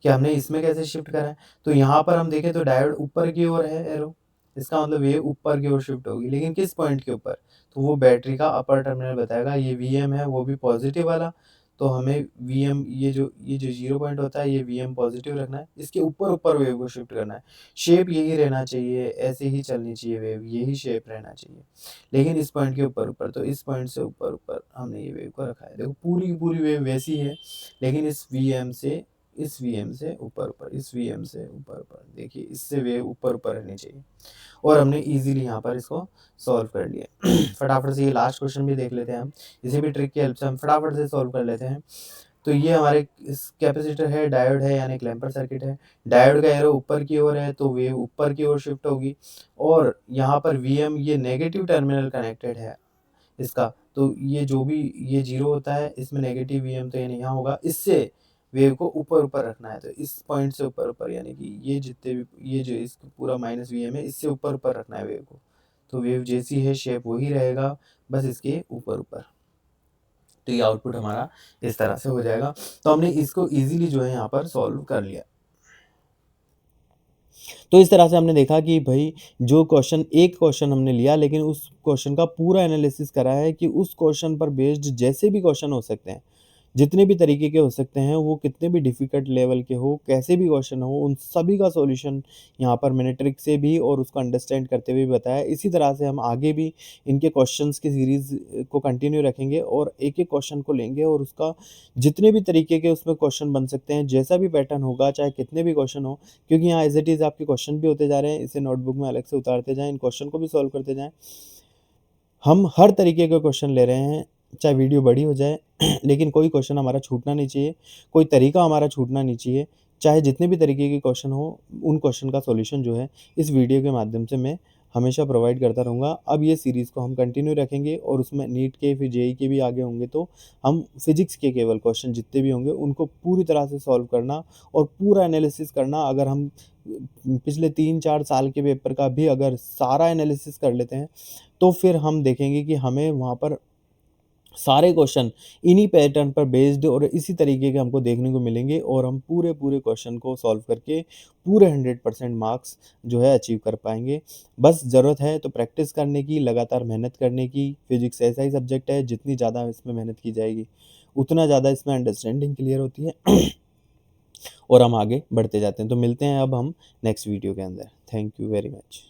कि हमने इसमें कैसे शिफ्ट करा है। तो यहाँ पर हम देखें तो डायोड ऊपर की ओर है एरो, इसका मतलब वेव ऊपर की ओर शिफ्ट होगी, लेकिन किस पॉइंट के ऊपर, तो वो बैटरी का अपर टर्मिनल बताएगा। ये वीएम है वो भी पॉजिटिव वाला, तो हमें वीएम ये जो 0 पॉइंट होता है ये वीएम पॉजिटिव रखना है, इसके ऊपर ऊपर वेव को शिफ्ट करना है। शेप यही रहना चाहिए, ऐसे ही चलनी चाहिए वेव, यही शेप रहना चाहिए, लेकिन इस पॉइंट के ऊपर ऊपर, तो इस पॉइंट से ऊपर ऊपर हमने ये वेव को रखा है। देखो पूरी की पूरी वेव वैसी है, लेकिन इस वीएम से ऊपर ऊपर, इस वीएम से ऊपर ऊपर, देखिए इससे वेव ऊपर ऊपर रहनी चाहिए, और हमने इजीली यहाँ पर इसको सॉल्व कर लिया। फटाफट से ये लास्ट क्वेश्चन भी देख लेते हैं हम, इसे भी ट्रिक की हेल्प से हम फटाफट से सॉल्व कर लेते हैं। तो ये हमारे इस कैपेसिटर है, डायोड है यानी क्लैम्पर सर्किट है, डायोड का एरो ऊपर की ओर है तो वेव ऊपर की ओर शिफ्ट होगी, और यहाँ पर वीएम ये नेगेटिव टर्मिनल कनेक्टेड है इसका, तो ये जो भी ये 0 होता है इसमें नेगेटिव वीएम तो यानी यहाँ होगा, इससे वेव को ऊपर ऊपर रखना है, तो इस पॉइंट से ऊपर ऊपर, यानी कि ये जितने भी ये जो इस पूरा माइनस वीएम है इससे ऊपर ऊपर रखना है वेव को, तो वेव जैसी है शेप वही रहेगा, बस इसके ऊपर ऊपर। तो ये आउटपुट हमारा इस तरह से हो जाएगा। तो हमने इसको इजीली जो है यहाँ पर सॉल्व कर लिया। तो इस तरह से हमने देखा कि भाई जो एक क्वेश्चन हमने लिया, लेकिन उस क्वेश्चन का पूरा एनालिसिस करा है कि उस क्वेश्चन पर बेस्ड जैसे भी क्वेश्चन हो सकते हैं, जितने भी तरीके के हो सकते हैं, वो कितने भी डिफ़िकल्ट लेवल के हो, कैसे भी क्वेश्चन हो, उन सभी का सॉल्यूशन यहाँ पर मैंने ट्रिक से भी और उसको अंडरस्टैंड करते हुए बताया। इसी तरह से हम आगे भी इनके क्वेश्चंस की सीरीज़ को कंटिन्यू रखेंगे और एक-एक क्वेश्चन को लेंगे और उसका जितने भी तरीके के उसमें क्वेश्चन बन सकते हैं, जैसा भी पैटर्न होगा, चाहे कितने भी क्वेश्चन हो, क्योंकि यहाँ एज़ इट इज़ आपके क्वेश्चन भी होते जा रहे हैं, इसे नोटबुक में अलग से उतारते जाएँ, इन क्वेश्चन को भी सॉल्व करते जाएँ। हम हर तरीके के क्वेश्चन ले रहे हैं, चाहे वीडियो बड़ी हो जाए लेकिन कोई क्वेश्चन हमारा छूटना नहीं चाहिए, कोई तरीका हमारा छूटना नहीं चाहिए। चाहे जितने भी तरीके के क्वेश्चन हो, उन क्वेश्चन का सॉल्यूशन जो है, इस वीडियो के माध्यम से मैं हमेशा प्रोवाइड करता रहूँगा। अब ये सीरीज़ को हम कंटिन्यू रखेंगे और उसमें नीट के फिर जेईई के भी आगे होंगे, तो हम फिज़िक्स के केवल क्वेश्चन जितने भी होंगे उनको पूरी तरह से सॉल्व करना और पूरा एनालिसिस करना। अगर हम पिछले 3-4 साल के पेपर का भी अगर सारा एनालिसिस कर लेते हैं, तो फिर हम देखेंगे कि हमें वहाँ पर सारे क्वेश्चन इन्हीं पैटर्न पर बेस्ड और इसी तरीके के हमको देखने को मिलेंगे और हम पूरे क्वेश्चन को सॉल्व करके पूरे 100% मार्क्स जो है अचीव कर पाएँगे। बस ज़रूरत है तो प्रैक्टिस करने की, लगातार मेहनत करने की। फिज़िक्स ऐसा ही सब्जेक्ट है, जितनी ज़्यादा इसमें मेहनत की जाएगी, उतना ज़्यादा इसमें अंडरस्टैंडिंग क्लियर होती है और हम आगे बढ़ते जाते हैं। तो मिलते हैं अब हम नेक्स्ट वीडियो के अंदर। Thank you very much.